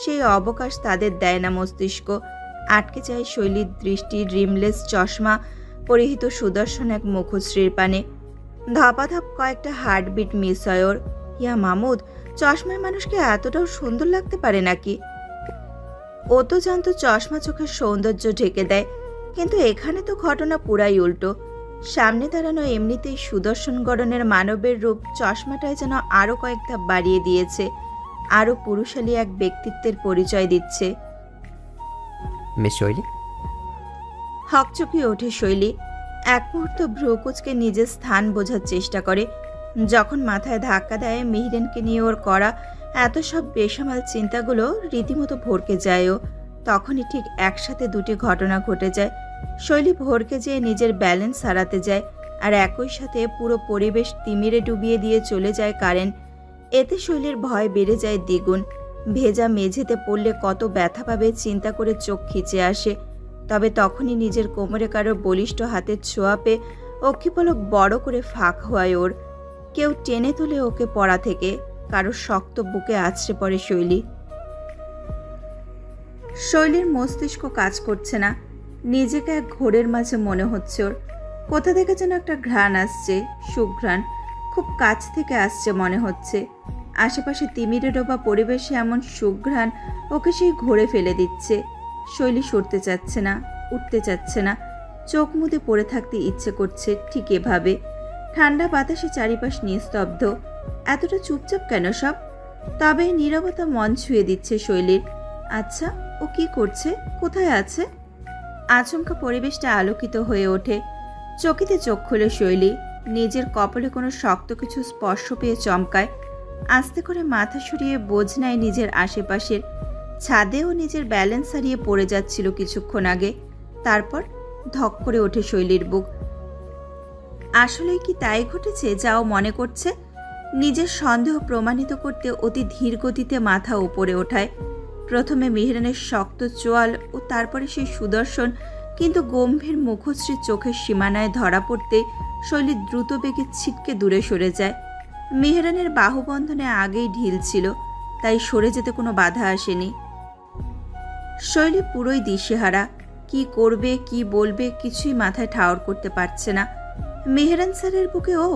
সেই অবকাশ তাদের দেয় না মস্তিষ্ক। আটকে যায় শৈলীর দৃষ্টি রিমলেস চশমা পরিহিত সুদর্শন এক মুখশ্রীর পানে। ধাপাধাপ কয়েকটা হার্টবিট মিস হয় ওর। ইয়া মামুদ, চশমায় মানুষকে এতটাও সুন্দর লাগতে পারে নাকি? ও তো জানতো চশমা চোখের সৌন্দর্য ঢেকে দেয়, কিন্তু এখানে তো ঘটনা পুরাই উল্টো। সামনে দাঁড়ানো এমনিতেই সুদর্শন গড়নের মানবের রূপ চশমাটায় যেন আরও কয়েক ধাপ বাড়িয়ে দিয়েছে, আরও পুরুষালী এক ব্যক্তিত্বের পরিচয় দিচ্ছে। মিস শৈলী। হকচকিয়ে ওঠে শৈলী। এক মুহূর্ত ভ্রুকুচকে নিজের স্থান বোঝার চেষ্টা করে। যখন মাথায় ধাক্কা দেয় মিহিরেনকে নিয়ে ওর করা এত সব বেসামাল চিন্তাগুলো রীতিমতো ভরকে যায় ও। তখনই ঠিক একসাথে দুটি ঘটনা ঘটে যায়। শৈলী ভরকে যেয়ে নিজের ব্যালেন্স হারাতে যায়, আর একই সাথে পুরো পরিবেশ তিমিরে ডুবিয়ে দিয়ে চলে যায় কারেন্ট। এতে শৈলীর ভয় বেড়ে যায় দ্বিগুণ। ভেজা মেঝেতে পড়লে কত ব্যথা পাবে চিন্তা করে চোখ খিচে আসে। তবে তখনই নিজের কোমরে কারোর বলিষ্ঠ হাতের ছোঁয়া পেয়ে অক্ষিপলক বড় করে ফাঁক হয় ওর। কেউ টেনে তোলে ওকে পড়া থেকে, কারোর শক্ত বুকে আছড়ে পড়ে শৈলী। শৈলীর মস্তিষ্ক কাজ করছে না। নিজেকে এক ঘোরের মাঝে মনে হচ্ছে ওর। কোথা থেকে যেন একটা ঘ্রাণ আসছে, সুঘ্রাণ, খুব কাছ থেকে আসছে মনে হচ্ছে। আশেপাশে তিমিরে ডোবা পরিবেশে এমন সুঘ্রাণ ওকে সেই ঘোরে ফেলে দিচ্ছে। শৈলী সরতে চাচ্ছে না, উঠতে চাচ্ছে না, চোখ মুদে পড়ে থাকতে ইচ্ছে করছে ঠিক এভাবে। ঠান্ডা বাতাসে চারিপাশ নিস্তব্ধ। এতটা চুপচাপ কেন সব? তবে নীরবতা মন ছুঁয়ে দিচ্ছে শৈলীর। আচ্ছা, ও কি করছে, কোথায় আছে? আচমকা পরিবেশটা আলোকিত হয়ে ওঠে। চকিতে চোখ খুলে শৈলী। নিজের কপালে কোনো শক্ত কিছু স্পর্শ পেয়ে চমকায়। আস্তে করে মাথা সরিয়ে বোঝ নেয় নিজের আশেপাশের। ছাদেও নিজের ব্যালেন্স হারিয়ে পড়ে যাচ্ছিল কিছুক্ষণ আগে। তারপর ধক করে ওঠে শৈলীর বুক। আসলেই কি তাই ঘটেছে যাও মনে করছে? নিজের সন্দেহ প্রমাণিত করতে অতি ধীর গতিতে মাথা উপরে ওঠায়। প্রথমে মিহিরানের শক্ত চোয়াল ও তারপরে সেই সুদর্শন কিন্তু গম্ভীর মুখশ্রী চোখের সীমানায় ধরা পড়তে শৈলী দ্রুত বেগে ছিটকে দূরে সরে যায়। মিহিরানের বাহুবন্ধনে আগেই ঢিল ছিল, তাই সরে যেতে কোনো বাধা আসেনি। শৈলী পুরোই দিশেহারা। কি করবে, কি বলবে কিছুই মাথায় ঠাওর করতে পারছে না। মেহরান স্যারের বুকে ও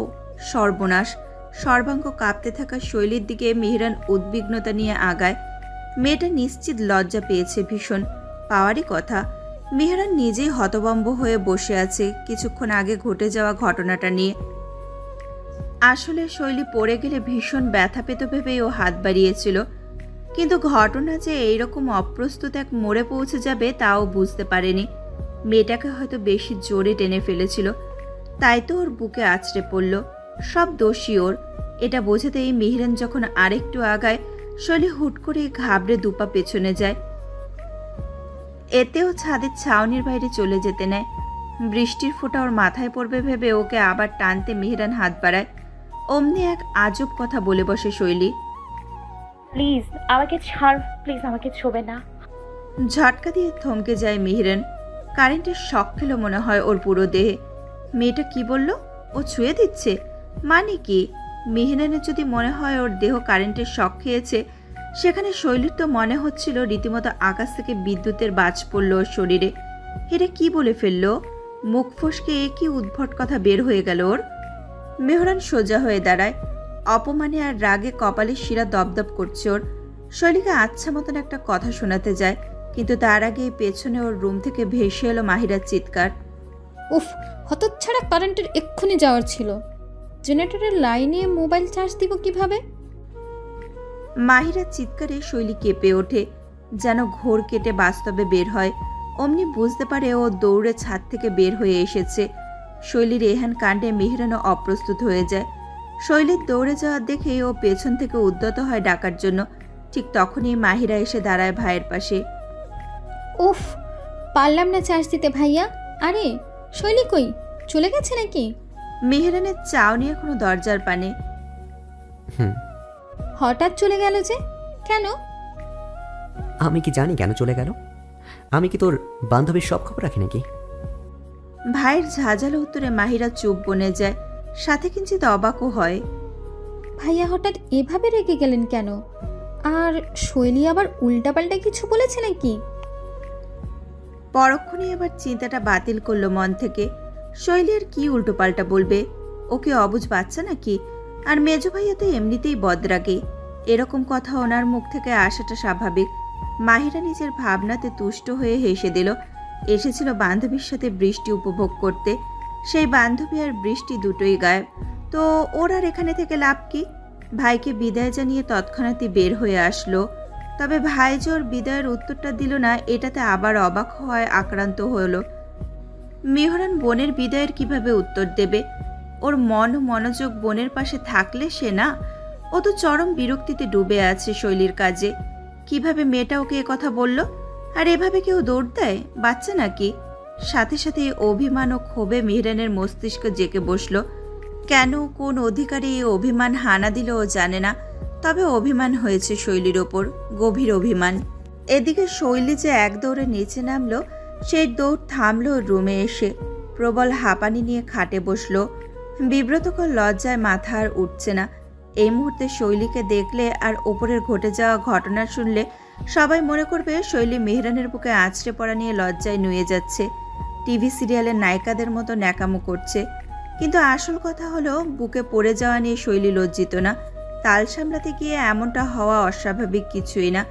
সর্বনাশ। সর্বাঙ্গ কাঁপতে থাকা শৈলীর দিকে মেহরান উদ্বিগ্নতা নিয়ে আগায়। মেয়েটা নিশ্চিত লজ্জা পেয়েছে ভীষণ, পাওয়ারই কথা। মেহরান নিজেই হতভম্ব হয়ে বসে আছে কিছুক্ষণ আগে ঘটে যাওয়া ঘটনাটা নিয়ে। আসলে শৈলী পড়ে গেলে ভীষণ ব্যথা পেত ভেবেই ও হাত বাড়িয়েছিল, কিন্তু ঘটনা যে এইরকম অপ্রস্তুত এক মোড়ে পৌঁছে যাবে তাও বুঝতে পারেনি। মেয়েটাকে হয়তো বেশি জোরে টেনে ফেলেছিল, তাই তো ওর বুকে আছড়ে পড়ল। সব দোষী ওর। এটা বোঝাতেই মিহিরান যখন আরেকটু আগায় শৈলী হুট করে ঘাবড়ে দুপা পেছনে যায়। এতেও ছাদের ছাউনির বাইরে চলে যেতে নেয়। বৃষ্টির ফোঁটা ওর মাথায় পড়বে ভেবে ওকে আবার টানতে মিহিরান হাত বাড়ায়। অমনি এক আজব কথা বলে বসে শৈলী। প্লিজ আমাকে ছাড়, প্লিজ আমাকে ছোবে না। ঝটকা দিয়ে থমকে যায় মিহিরান। কারেন্টের শক খেলো মনে হয় ওর পুরো দেহে। মেয়েটা কি বলল? ও ছুঁয়ে দিচ্ছে মানে কি? মিহিরানের যদি মনে হয় ওর দেহ কারেন্টের শক খেয়েছে, সেখানে শৈলীর তো মনে হচ্ছিল রীতিমতো আকাশ থেকে বিদ্যুতের বাজ পড়ল ওর শরীরে। এটা কি বলে ফেললো? মুখ ফসকে এ কি উদ্ভট কথা বের হয়ে গেল ওর? মেহরান সোজা হয়ে দাঁড়ায়। অপমানে আর রাগে কপালের শিরা দপদপ করছে ওর। শৈলীকে আচ্ছা মতন একটা কথা শোনাতে যায়, কিন্তু তার আগে পেছনে ওর রুম থেকে ভেসে এলো মাহিরার চিৎকার। উফ, হতচ্ছাড়া কারেন্টের এক্ষুনি যাওয়ার ছিল। জেনারেটরের লাইনে মোবাইল চার্জ দিব কিভাবে? মাহিরার চিৎকারে শৈলী কেঁপে ওঠে, যেন ঘোর কেটে বাস্তবে বের হয়। অমনি বুঝতে পারে ও দৌড়ে ছাদ থেকে বের হয়ে এসেছে। শৈলীর এহেন কাণ্ডে মিহিরানও অপ্রস্তুত হয়ে যায়। শৈলীর দৌড়ে যাওয়া দেখে ও পেছন থেকে উদ্যত হয় ডাকার জন্য। ঠিক তখনই মাহিরা এসে দাঁড়ায় ভাইয়ের পাশে। উফ, পারলাম না চার্জ দিতে ভাইয়া। আরে শৈলী কই, চলে গেছে নাকি? মেহরানের চাউনি এখনো দরজার পানে। হঠাৎ চলে গেল যে, কেন? আমি কি জানি কেন চলে গেল? আমি কি তোর বান্ধবীর সব খবর রাখি নাকি? ভাইয়ের ঝাঁঝালো উত্তরে মাহিরা চুপ বনে যায়, সাথে কিঞ্চিত অবাকও হয়। ভাইয়া হঠাৎ এভাবে রেগে গেলেন কেন? আর শৈলী আবার উল্টাপাল্টা কিছু বলেছে নাকি? পরক্ষণে এবার চিন্তাটা বাতিল করলো মন থেকে। শৈলী আর কি উল্টোপাল্টা বলবে? ওকে অবুঝ বাচ্চা নাকি? আর মেজো ভাইয়া তো এমনিতেই বদরাগে। এরকম কথা ওনার মুখ থেকে আসাটা স্বাভাবিক। মাহিরা নিজের ভাবনাতে তুষ্ট হয়ে হেসে দিল। এসেছিল বান্ধবীর সাথে বৃষ্টি উপভোগ করতে, সেই বান্ধবী আর বৃষ্টি দুটোই গায়েব। তো ওর আর এখানে থেকে লাভ কি? ভাইকে বিদায় জানিয়ে তৎক্ষণাৎই বের হয়ে আসলো। তবে ভাই যে ওর বিদায়ের উত্তরটা দিল না, এটাতে আবার অবাক হওয়ায় আক্রান্ত হলো। মেহরান বোনের বিদায়ের কিভাবে উত্তর দেবে? ওর মন ও মনোযোগ বোনের পাশে থাকলে সে না। ও তো চরম বিরক্তিতে ডুবে আছে শৈলীর কাজে। কিভাবে মেয়েটা ওকে কথা বলল? আর এভাবে কেউ দৌড় দেয়? বাচ্চা নাকি? সাথে সাথে অভিমান ও ক্ষোভে মেহরানের মস্তিষ্ক জেকে বসল। কেন, কোন অধিকারে এই অভিমান হানা দিল ও জানে না। তবে অভিমান হয়েছে শৈলীর ওপর, গভীর অভিমান। এদিকে শৈলী যে এক দৌড়ে নিচে নামলো, সেই দৌড় থামলো ওর রুমে এসে। প্রবল হাঁপানি নিয়ে খাটে বসলো। বিব্রতকর লজ্জায় মাথা আর উঠছে না। এই মুহূর্তে শৈলীকে দেখলে আর ওপরের ঘটে যাওয়া ঘটনা শুনলে সবাই মনে করবে শৈলী মেহরানের বুকে আঁচড়ে পড়া নিয়ে লজ্জায় নুয়ে যাচ্ছে, টিভি সিরিয়ালের নায়িকাদের মতো ন্যাকামো করছে। কিন্তু আসল কথা হলো, বুকে পড়ে যাওয়া নিয়ে শৈলী লজ্জিত না। তাল সামলাতে গিয়ে এমনটা হওয়া অস্বাভাবিক কিছুই না,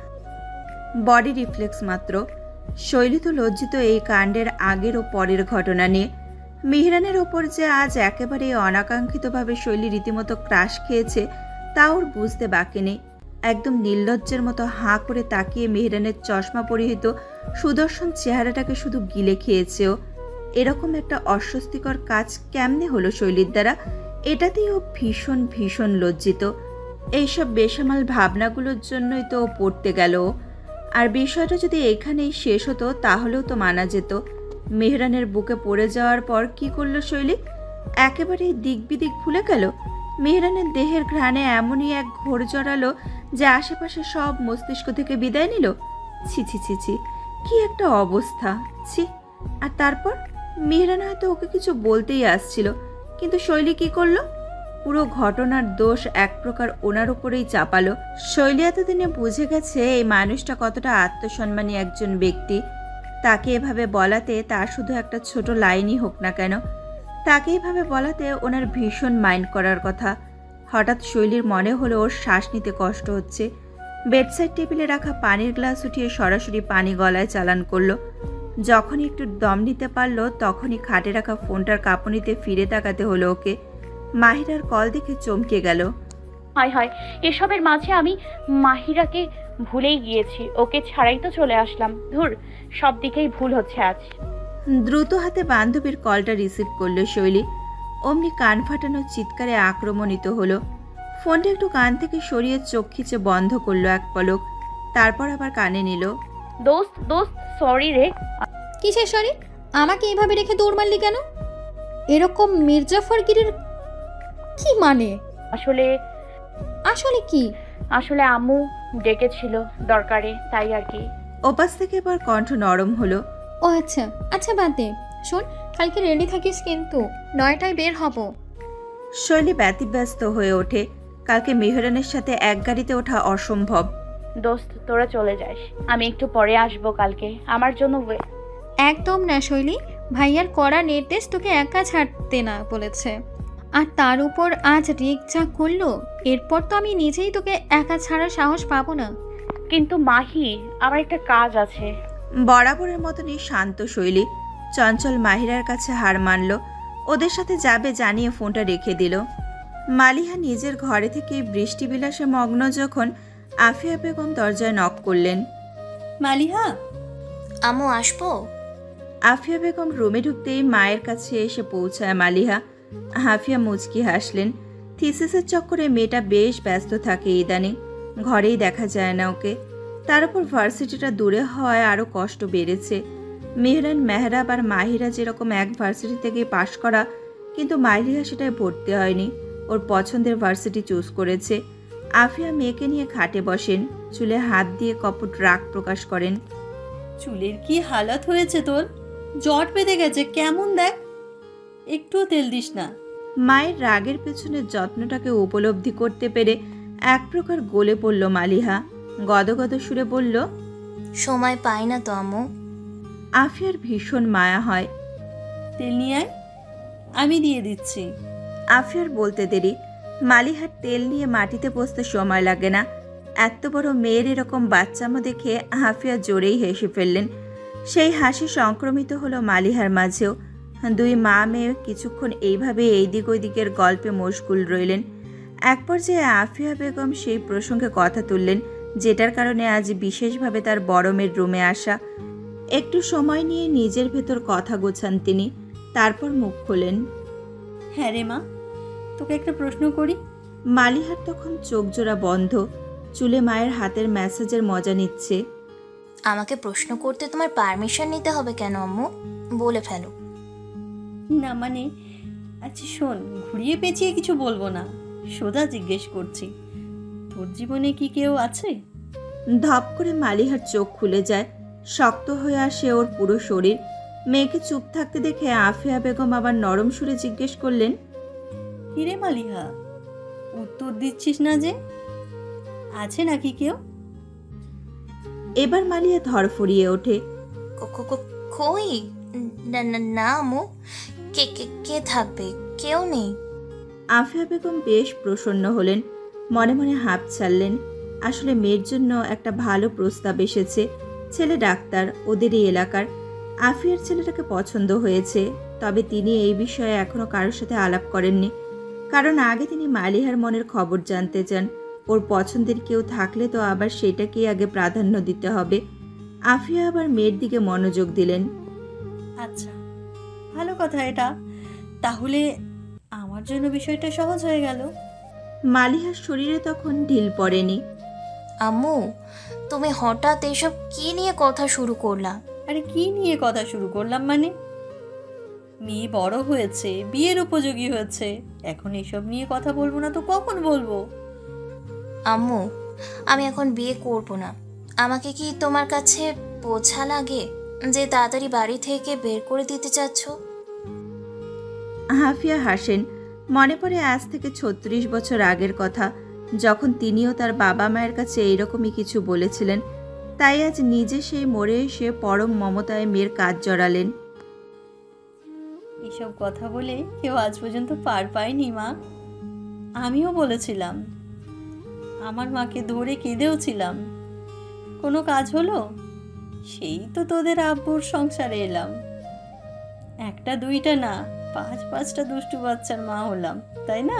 বডি রিফ্লেক্স মাত্র। শৈলী তো লজ্জিত এই কাণ্ডের আগের ও পরের ঘটনা নিয়ে। মেহরানের ওপর যে আজ একেবারে অনাকাঙ্ক্ষিতভাবে শৈলী রীতিমতো ক্রাশ খেয়েছে, তা ওর বুঝতে বাকি নেই। একদম নির্লজ্জের মতো হাঁ করে তাকিয়ে মেহরানের চশমা পরিহিত সুদর্শন চেহারাটাকে শুধু গিলে খেয়েছে ও। এরকম একটা অস্বস্তিকর কাজ কেমনে হলো শৈলীর দ্বারা? এটাতেই ও ভীষণ ভীষণ লজ্জিত। এইসব বেসামাল ভাবনাগুলোর জন্যই তো ও পড়তে গেল। আর বিষয়টা যদি এখানেই শেষ হতো তাহলেও তো মানা যেত। মেহরানের বুকে পড়ে যাওয়ার পর কি করলো শৈলী? একেবারেই দিক বিদিক ভুলে গেল। মেহরানের দেহের ঘ্রাণে এমনই এক ঘোর জড়ালো যে আশেপাশে সব মস্তিষ্ক থেকে বিদায় নিল। ছি ছি ছি ছি, কি একটা অবস্থা! ছি। আর তারপর মেহরান হয়তো ওকে কিছু বলতেই আসছিল, কিন্তু শৈলী কি করলো? পুরো ঘটনার দোষ এক প্রকার ওনার উপরেই চাপালো। শৈলী এতদিনে বুঝে গেছে এই মানুষটা কতটা আত্মসম্মানী একজন ব্যক্তি। তাকে এভাবে বলাতে, তার শুধু একটা ছোট লাইনই হোক না কেন, তাকে এভাবে বলাতে ওনার ভীষণ মাইন্ড করার কথা। হঠাৎ শৈলীর মনে হলো ওর শ্বাস নিতে কষ্ট হচ্ছে। বেডসাইড টেবিলে রাখা পানির গ্লাস উঠিয়ে সরাসরি পানি গলায় চালান করলো। যখনই একটু দম নিতে পারলো, তখনই খাটে রাখা ফোনটার কাঁপুনিতে ফিরে তাকাতে হলো ওকে। মাহিরার কল দেখে চমকে গেল। হায় হায়, এসবের মাঝে আমি মাহিরাকে ভুলেই গিয়েছি। ওকে ছাড়াই তো চলে আসলাম। ধুর, সব দিকেই ভুল হচ্ছে আজ। দ্রুত হাতে বান্ধবীর কলটা রিসিভ করলো শৈলী। অমনি কান ফাটানো চিৎকারে আক্রমণিত হলো। ফোনটা একটু কান থেকে সরিয়ে চোখ খিচে বন্ধ করলো এক পলক, তারপর আবার কানে নিল। দোস্ত দোস্ত, সরি রে। কিসের সরি? আমাকে এভাবে রেখে দৌড় মারলি কেন? এরকম মির্জাফরগিরির কি মানে? আসলে আসলে কি? আসলে আম্মু ডেকেছিল দরকারে, তাই আর কি। ওপাশ থেকে এবার কণ্ঠ নরম হলো। ও আচ্ছা আচ্ছা, বাদ দে। শোন, কালকে রেডি থাকিস কিন্তু, 9টায় বের হব। শৈলী ব্যতিব্যস্ত হয়ে ওঠে। কালকে মেহরানের সাথে এক গাড়িতে ওঠা অসম্ভব। দোস্ত, তোরা চলে যাস, আমি একটু পরে আসবো। কালকে আমার জন্য একদম না শৈলী, ভাইয়ার কড়া নির্দেশ তোকে একা ছাড়তে না বলেছে। আর তার উপর আজ রিক যা করলো, এরপর তো আমি নিজেই তোকে একা ছাড়ার সাহস পাবো না। কিন্তু মাহি, আমার একটা কাজ আছে। বরাবরের মতনই শান্ত শৈলী। চঞ্চল মাহিরার কাছে হার মানল। ওদের সাথে যাবে জানিয়ে ফোনটা রেখে দিল। মালিহা নিজের ঘরে থেকে বৃষ্টি বিলাসে মগ্ন যখন আফিয়া বেগম দরজায় নক করলেন। মালিহা, আম্মু আসবো? আফিয়া বেগম রুমে ঢুকতেই মায়ের কাছে এসে পৌঁছায় মালিহা। আফিয়া মুচকি হাসলেন। থিসিসের চক্করে মেয়েটা বেশ ব্যস্ত থাকে ইদানিং, ঘরেই দেখা যায় না ওকে। তার উপর ভার্সিটিটা দূরে হওয়ায় আরও কষ্ট বেড়েছে। মেহরান, মেহরাব আর মাহিরা যেরকম এক ভার্সিটি থেকে পাশ করা, কিন্তু মালিহা সেটায় ভর্তি হয়নি। ওর পছন্দের ভার্সিটি চুজ করেছে। আফিয়া মেয়েকে নিয়ে খাটে বসেন, চুলে হাত দিয়ে কপট রাগ প্রকাশ করেন। চুলের কি হালত হয়েছে তোর? জট বেঁধে গেছে কেমন, দেখ, একটুও তেল দিস না। মায়ের রাগের পেছনে যত্নটাকে উপলব্ধি করতে পেরে এক প্রকার গলে পড়ল মালিহা। গদগদ সুরে বলল, সময় পাই না তো আম্মু। আফিয়ার ভীষণ মায়া হয়। তেল নিয়ে আয়, আমি দিয়ে দিচ্ছি। আফিয়ার বলতে দেরি, মালিহার তেল নিয়ে মাটিতে বসতে সময় লাগে না। এত বড় মেয়ের এরকম বাচ্চামো দেখে আফিয়া জোরেই হেসে ফেললেন। সেই হাসি সংক্রমিত হলো মালিহার মাঝেও। দুই মা মেয়ে কিছুক্ষণ এইভাবে এই দিক ওই দিকের গল্পে মশগুল রইলেন। এক পর্যায়ে আফিয়া বেগম সেই প্রসঙ্গে কথা তুললেন, যেটার কারণে আজ বিশেষভাবে তার বড় মেয়ের রুমে আসা। একটু সময় নিয়ে নিজের ভেতর কথা গোছান তিনি, তারপর মুখ খোলেন। হ্যাঁ রে মা, তোকে একটা প্রশ্ন করি। মালিহার তখন চোখ জোড়া বন্ধ, চুলে মায়ের হাতের ম্যাসাজের মজা নিচ্ছে। আমাকে প্রশ্ন করতে তোমার পারমিশন নিতে হবে কেন আম্মু? বলে ফেলো। না মানে, আচ্ছা শোন, ঘুরিয়ে পেঁচিয়ে কিছু বলবো না, সোজা জিজ্ঞেস করছি, তোর জীবনে কি কেউ আছে? ধপ করে মালিহার চোখ খুলে যায়, শক্ত হয়ে আসে ওর পুরো শরীর। মেয়েকে চুপ থাকতে দেখে আফিয়া বেগম আবার নরম সুরে জিজ্ঞেস করলেন, কিরে মালিহা, উত্তর দিচ্ছিস না যে? আছে নাকি কেউ? এবার মালিয়া ধরফরিয়ে ওঠে। কই? না আম্মু, কে কে কে থাকবে? কেউ নেই। আফিয়া বেগম বেশ প্রসন্ন হলেন, মনে মনে হাঁপ ছাড়লেন। আসলে মেয়ের জন্য একটা ভালো প্রস্তাব এসেছে। ছেলে ডাক্তার, ওদেরই এলাকার। আফিয়ার ছেলেটাকে পছন্দ হয়েছে, তবে তিনি এই বিষয়ে এখনো কারোর সাথে আলাপ করেননি। কারণ আগে তিনি মালিহার মনের খবর জানতে চান। ওর পছন্দের কেউ থাকলে তো আবার সেটাকেই আগে প্রাধান্য দিতে হবে। আফিয়া আবার মেয়ের দিকে মনোযোগ দিলেন। আচ্ছা, ভালো কথা এটা। তাহলে আমার জন্য বিষয়টা সহজ হয়ে গেল। মালিহার শরীরে তখন ঢিল পড়েনি। আম্মু, তুমি হঠাৎ এসব কি নিয়ে কথা শুরু করলা? আরে কি নিয়ে কথা শুরু করলাম মানে? মেয়ে বড় হয়েছে, বিয়ের উপযোগী হয়েছে, এখন এসব নিয়ে কথা বলবো না তো কখন বলবো? আম্মু, আমি এখন বিয়ে করব না। আমাকে কি তোমার কাছে বোঝা লাগে যে তাড়াতাড়ি বাড়ি থেকে বের করে দিতে চাচ্ছ? হাফিয়া হাসেন। মনে পড়ে আজ থেকে 36 বছর আগের কথা, যখন তিনিও তার বাবা মায়ের কাছে এইরকমই কিছু বলেছিলেন। তাই আজ নিজে সেই মোড়ে এসে পরম মমতায় মেয়ের কাজ জড়ালেন। এসব কথা বলে কেউ আজ পর্যন্ত পার পায়নি মা। আমিও বলেছিলাম, আমার মাকে ধরে কেঁদেওছিলাম। কোনো কাজ হলো? সেই তো তোদের আব্বুর সংসারে এলাম। একটা দুইটা না, 5-5টা দুষ্টু বাচ্চার মা হলাম, তাই না?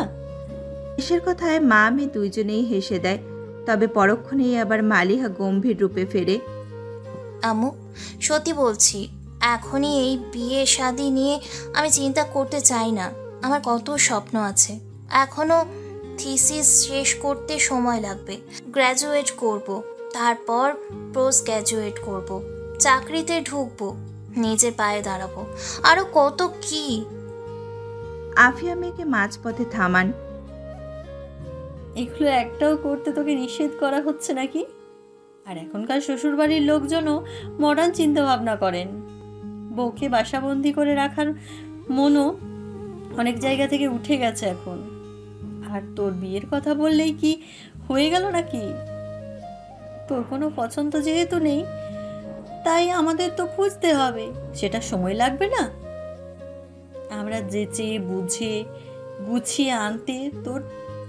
দেশের কথায় মা মেয়ে দুইজনেই হেসে দেয়, তবে পরক্ষণেই আবার মালিহা গম্ভীর রূপে ফেরে। আম্মু, সত্যি বলছি, এখনই এই বিয়ে শাদী নিয়ে আমি চিন্তা করতে চাই না। আমার কত স্বপ্ন আছে। এখনো থিসিস শেষ করতে সময় লাগবে। গ্র্যাজুয়েট করব, তারপর পোস্ট গ্র্যাজুয়েট করব, চাকরিতে ঢুকবো, নিজের পায়ে দাঁড়াবো, আরো কত কি। আফিয়া মেয়েকে মাঝপথে থামান। এগুলো একটাও করতে তোকে নিষেধ করা হচ্ছে নাকি? আর এখনকার শ্বশুরবাড়ির লোকজনও মডার্ন চিন্তা ভাবনা করেন। বউকে বাসাবন্দি করে রাখার মনও অনেক জায়গা থেকে উঠে গেছে এখন। আর তোর বিয়ের কথা বললেই কি হয়ে গেল নাকি? তোর কোনো পছন্দ যেহেতু নেই, তাই আমাদের তো খুঁজতে হবে। সেটা সময় লাগবে না? আমরা যেচে বুঝে গুছিয়ে আনতে তোর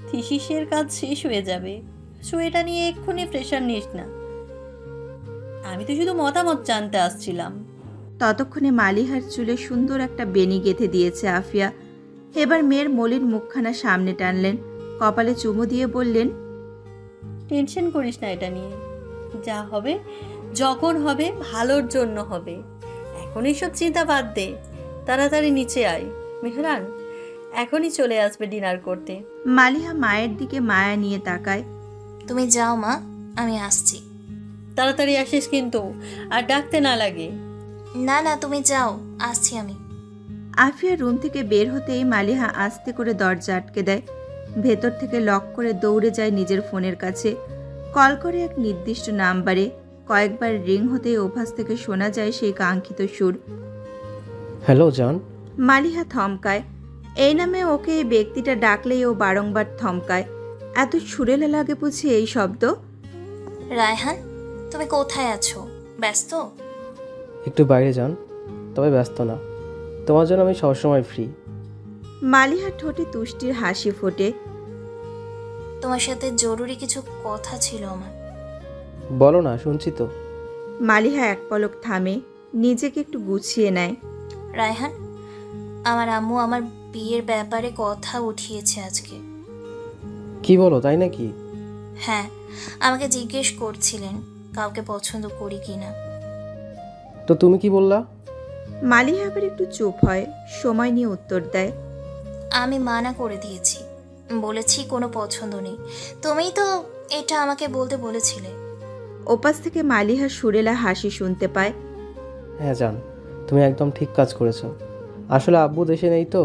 থিসিসের কাজ শেষ হয়ে যাবে। সো এটা নিয়ে এক্ষুনি প্রেশার নিস না। আমি তো শুধু মতামত জানতে আসছিলাম। ততক্ষণে মালিহার চুলে সুন্দর একটা বেনি গেঁথে দিয়েছে আফিয়া। এবার মেয়ের মলিন মুখখানা সামনে টানলেন, কপালে চুমু দিয়ে বললেন, টেনশন করিস না এটা নিয়ে। যা হবে যখন হবে ভালোর জন্য হবে। এখন এইসব চিন্তা বাদ দে, তাড়াতাড়ি নিচে আয়। মেহরান এখনই চলে আসবে ডিনার করতে। মালিহা মায়ের দিকে মায়া নিয়ে তাকায়। তুমি যাও মা, আমি আসছি। তাড়াতাড়ি আসিস কিন্তু, আর ডাকতে না লাগে। না না, তুমি যাও, আসছি আমি। আফিয়া রুম থেকে বের হতেই মালিহা আস্তে করে দরজা আটকে দেয়। ভেতর থেকে লক করে দৌড়ে যায় নিজের ফোনের কাছে। কল করে এক নির্দিষ্ট নাম্বারে। কয়েকবার রিং হতেই অভ্যাস থেকে শোনা যায় সেই কাঙ্ক্ষিত সুর। হ্যালো জান। মালিহা থমকায়। এই নামে ওকে এই ব্যক্তিটা ডাকলেই ও বারংবার থমকায়। এত সুরেলা লাগে বুঝি এই শব্দ? রায়হান, তুমি কোথায় আছো? ব্যস্ত? একটু বাইরে যান, তবে ব্যস্ত না। তোমার জন্য আমি সবসময় ফ্রি। মালিহার ঠোঁটে তুষ্টির হাসি ফোটে। তোমার সাথে জরুরি কিছু কথা ছিল আমার। বলো না, শুনছি তো। মালিহা এক পলক থামে, নিজেকে একটু গুছিয়ে নেয়। রায়হান, আমার আম্মু আমার বিয়ের ব্যাপারে কথা উঠিয়েছে আজকে। কি বলো, তাই নাকি? হ্যাঁ, আমাকে জিজ্ঞেস করছিলেন কাউকে পছন্দ করি কিনা। তো তুমি কি বললা? মালিহা আবার একটু চুপ হয়, সময় নিয়ে উত্তর দেয়। আমি মানা করে দিয়েছি, বলেছি কোনো পছন্দ নেই। তুমিই তো এটা আমাকে বলতে বলেছিলে। ওপাশ থেকে মালিহা সুরেলা হাসি শুনতে পায়। হ্যাঁ জান, তুমি একদম ঠিক কাজ করেছো। আসলে আব্বু দেশে নেই তো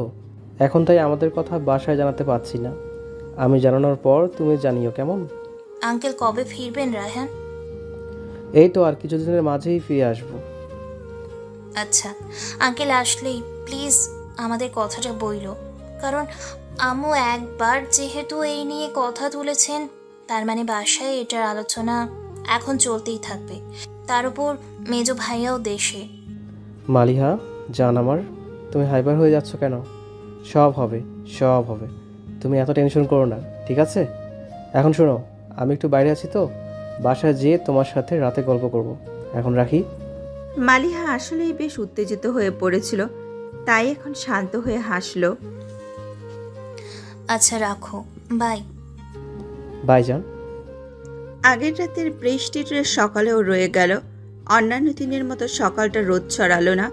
এখন, তাই আমাদের কথা বাসায় জানাতে পারছি না। আমি জানানোর পর তুমি জানিও, কেমন? আঙ্কেল কবে ফিরবেন রায়হান? এই তো আর কিছুদিনের মাঝেই ফিরে আসবো। আচ্ছা, আঙ্কেল আসলেই প্লিজ আমাদের কথাটা বইলো, কারণ আম্মু একবার যেহেতু এই নিয়ে কথা তুলেছেন, তার মানে বাসায় এটার আলোচনা এখন চলতেই থাকবে। তার উপর মেজো ভাইয়াও দেশে। মালিহা জান আমার, তুমি হাইপার হয়ে যাচ্ছ কেন? সব হবে, সব হবে। তুমি এত টেনশন করো না, ঠিক আছে? এখন শোনো, আমি একটু বাইরে আছি তো, বাসায় যেয়ে তোমার সাথে রাতে গল্প করব। এখন রাখি। মালিহা আসলেই বেশ উত্তেজিত হয়ে পড়েছিল, তাই এখন শান্ত হয়ে হাসলো। আচ্ছা রাখো, বাই। বাই জান। আগের রাতের বৃষ্টির সকালেও রয়ে গেল। অন্যান্য দিনের মতো সকালটা রোদ ছড়ালো না।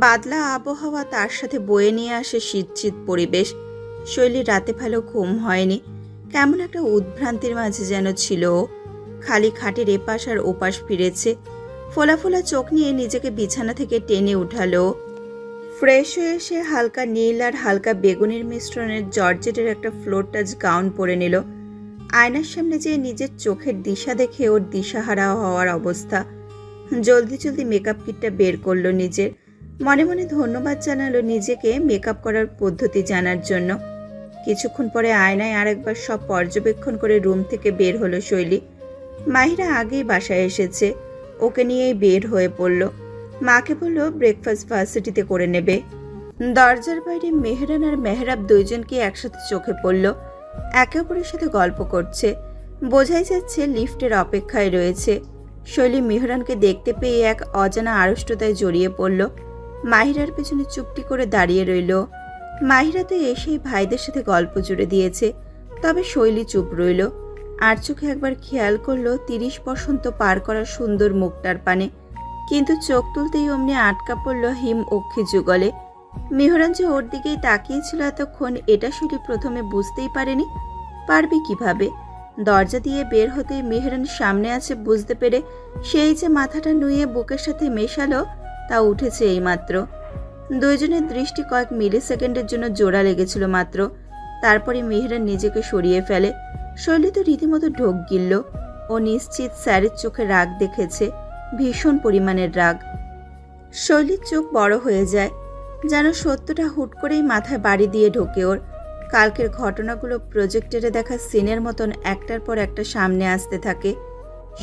বাদলা আবহাওয়া, তার সাথে বয়ে নিয়ে আসে শীত পরিবেশ। শৈলীর রাতে ভালো ঘুম হয়নি, কেমন একটা উদ্ভ্রান্তির মাঝে যেন ছিল ও। খালি খাটের এপাশ আর ওপাশ ফিরেছে। ফোলা ফোলা চোখ নিয়ে নিজেকে বিছানা থেকে টেনে উঠালো। ফ্রেশ হয়ে এসে হালকা নীল আর হালকা বেগুনির মিশ্রণের জর্জেটের একটা ফ্লোর টাচ গাউন পরে নিল। আয়নার সামনে যেয়ে নিজের চোখের দিশা দেখে ওর দিশাহারা হওয়ার অবস্থা। জলদি জলদি মেকআপ কিটটা বের করলো নিজের। মনে মনে ধন্যবাদ জানালো নিজেকে মেকআপ করার পদ্ধতি জানার জন্য। কিছুক্ষণ পরে আয়নায় আরেকবার সব পর্যবেক্ষণ করে রুম থেকে বের হলো শৈলী। মাহিরা আগেই বাসায় এসেছে, ওকে নিয়েই বের হয়ে পড়ল। মাকে বলল ব্রেকফাস্ট ভার্সিটিতে করে নেবে। দরজার বাইরে মেহরান আর মেহরাব দুইজনকে একসাথে চোখে পড়ল, একে অপরের সাথে গল্প করছে। বোঝাই যাচ্ছে লিফটের অপেক্ষায় রয়েছে। শৈলী মেহরানকে দেখতে পেয়ে এক অজানা আড়ষ্টতায় জড়িয়ে পড়ল। মাহিরার পেছনে চুপটি করে দাঁড়িয়ে রইল। মাহিরা তো এসেই ভাইদের সাথে গল্প জুড়ে দিয়েছে, তবে শৈলী চুপ রইল। আর চোখে একবার খেয়াল করলো 30 বসন্ত পার করা সুন্দর মুখটার পানে, কিন্তু চোখ তুলতেই অমনি আটকা পড়ল হিম অক্ষি যুগলে। মেহরান যে ওর দিকেই তাকিয়েছিল এতক্ষণ, এটা শৈলী প্রথমে বুঝতেই পারেনি। পারবে কিভাবে? দরজা দিয়ে বের হতেই মেহরান সামনে আছে বুঝতে পেরে সেই যে মাথাটা নুয়ে বুকের সাথে মেশালো, তা উঠেছে এইমাত্র। দুইজনের দৃষ্টি কয়েক মিলি সেকেন্ডের জন্য জোড়া লেগেছিল মাত্র। তারপরে মেহরান নিজেকে সরিয়ে ফেলে। শৈলী তো রীতিমতো ঢোক গিলল। ও নিশ্চিত স্যারের চোখে রাগ দেখেছে, ভীষণ পরিমাণের রাগ। শৈলীর চোখ বড় হয়ে যায়, যেন সত্যটা হুট করেই মাথায় বাড়ি দিয়ে ঢোকে ওর। কালকের ঘটনাগুলো প্রজেক্টরে দেখা সিনের মতন একটার পর একটা সামনে আসতে থাকে।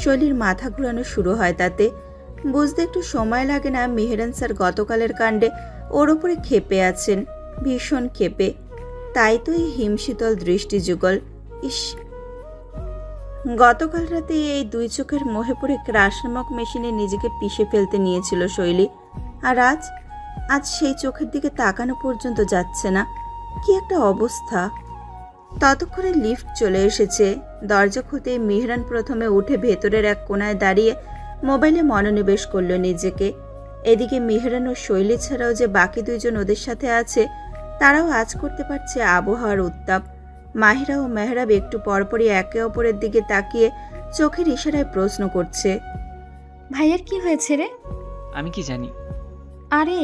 শৈলীর মাথা ঘুরানো শুরু হয় তাতে। বুঝতে একটু সময় লাগে না মেহরান স্যার গতকালের কাণ্ডে ওর ওপরে ক্ষেপে আছেন, ভীষণ ক্ষেপে। তাই তো এই হিমশীতল দৃষ্টি যুগল। ইস, গতকাল রাতে এই দুই চোখের মোহে পড়ে ক্রাশ নামক মেশিনে নিজেকে পিষে ফেলতে নিয়েছিল শৈলী। আর আজ সেই চোখের দিকে তাকানো পর্যন্ত যাচ্ছে না। কি একটা অবস্থা! ততক্ষণে লিফট চলে এসেছে। দরজা খুলতেই মেহরান প্রথমে উঠে ভেতরের এক কোনায় দাঁড়িয়ে মোবাইলে মনোনিবেশ করলো নিজেকে। এদিকে মেহরান ও শৈলী ছাড়াও যে বাকি দুইজন ওদের সাথে আছে, তারাও আজ করতে পারছে আবহাওয়ার উত্তাপ। মাহিরা ও মেহরাব একটু পরপরই একে অপরের দিকে তাকিয়ে চোখের ইশারায় প্রশ্ন করছে, ভাইয়ার কি হয়েছে রে? আমি কি জানি? আরে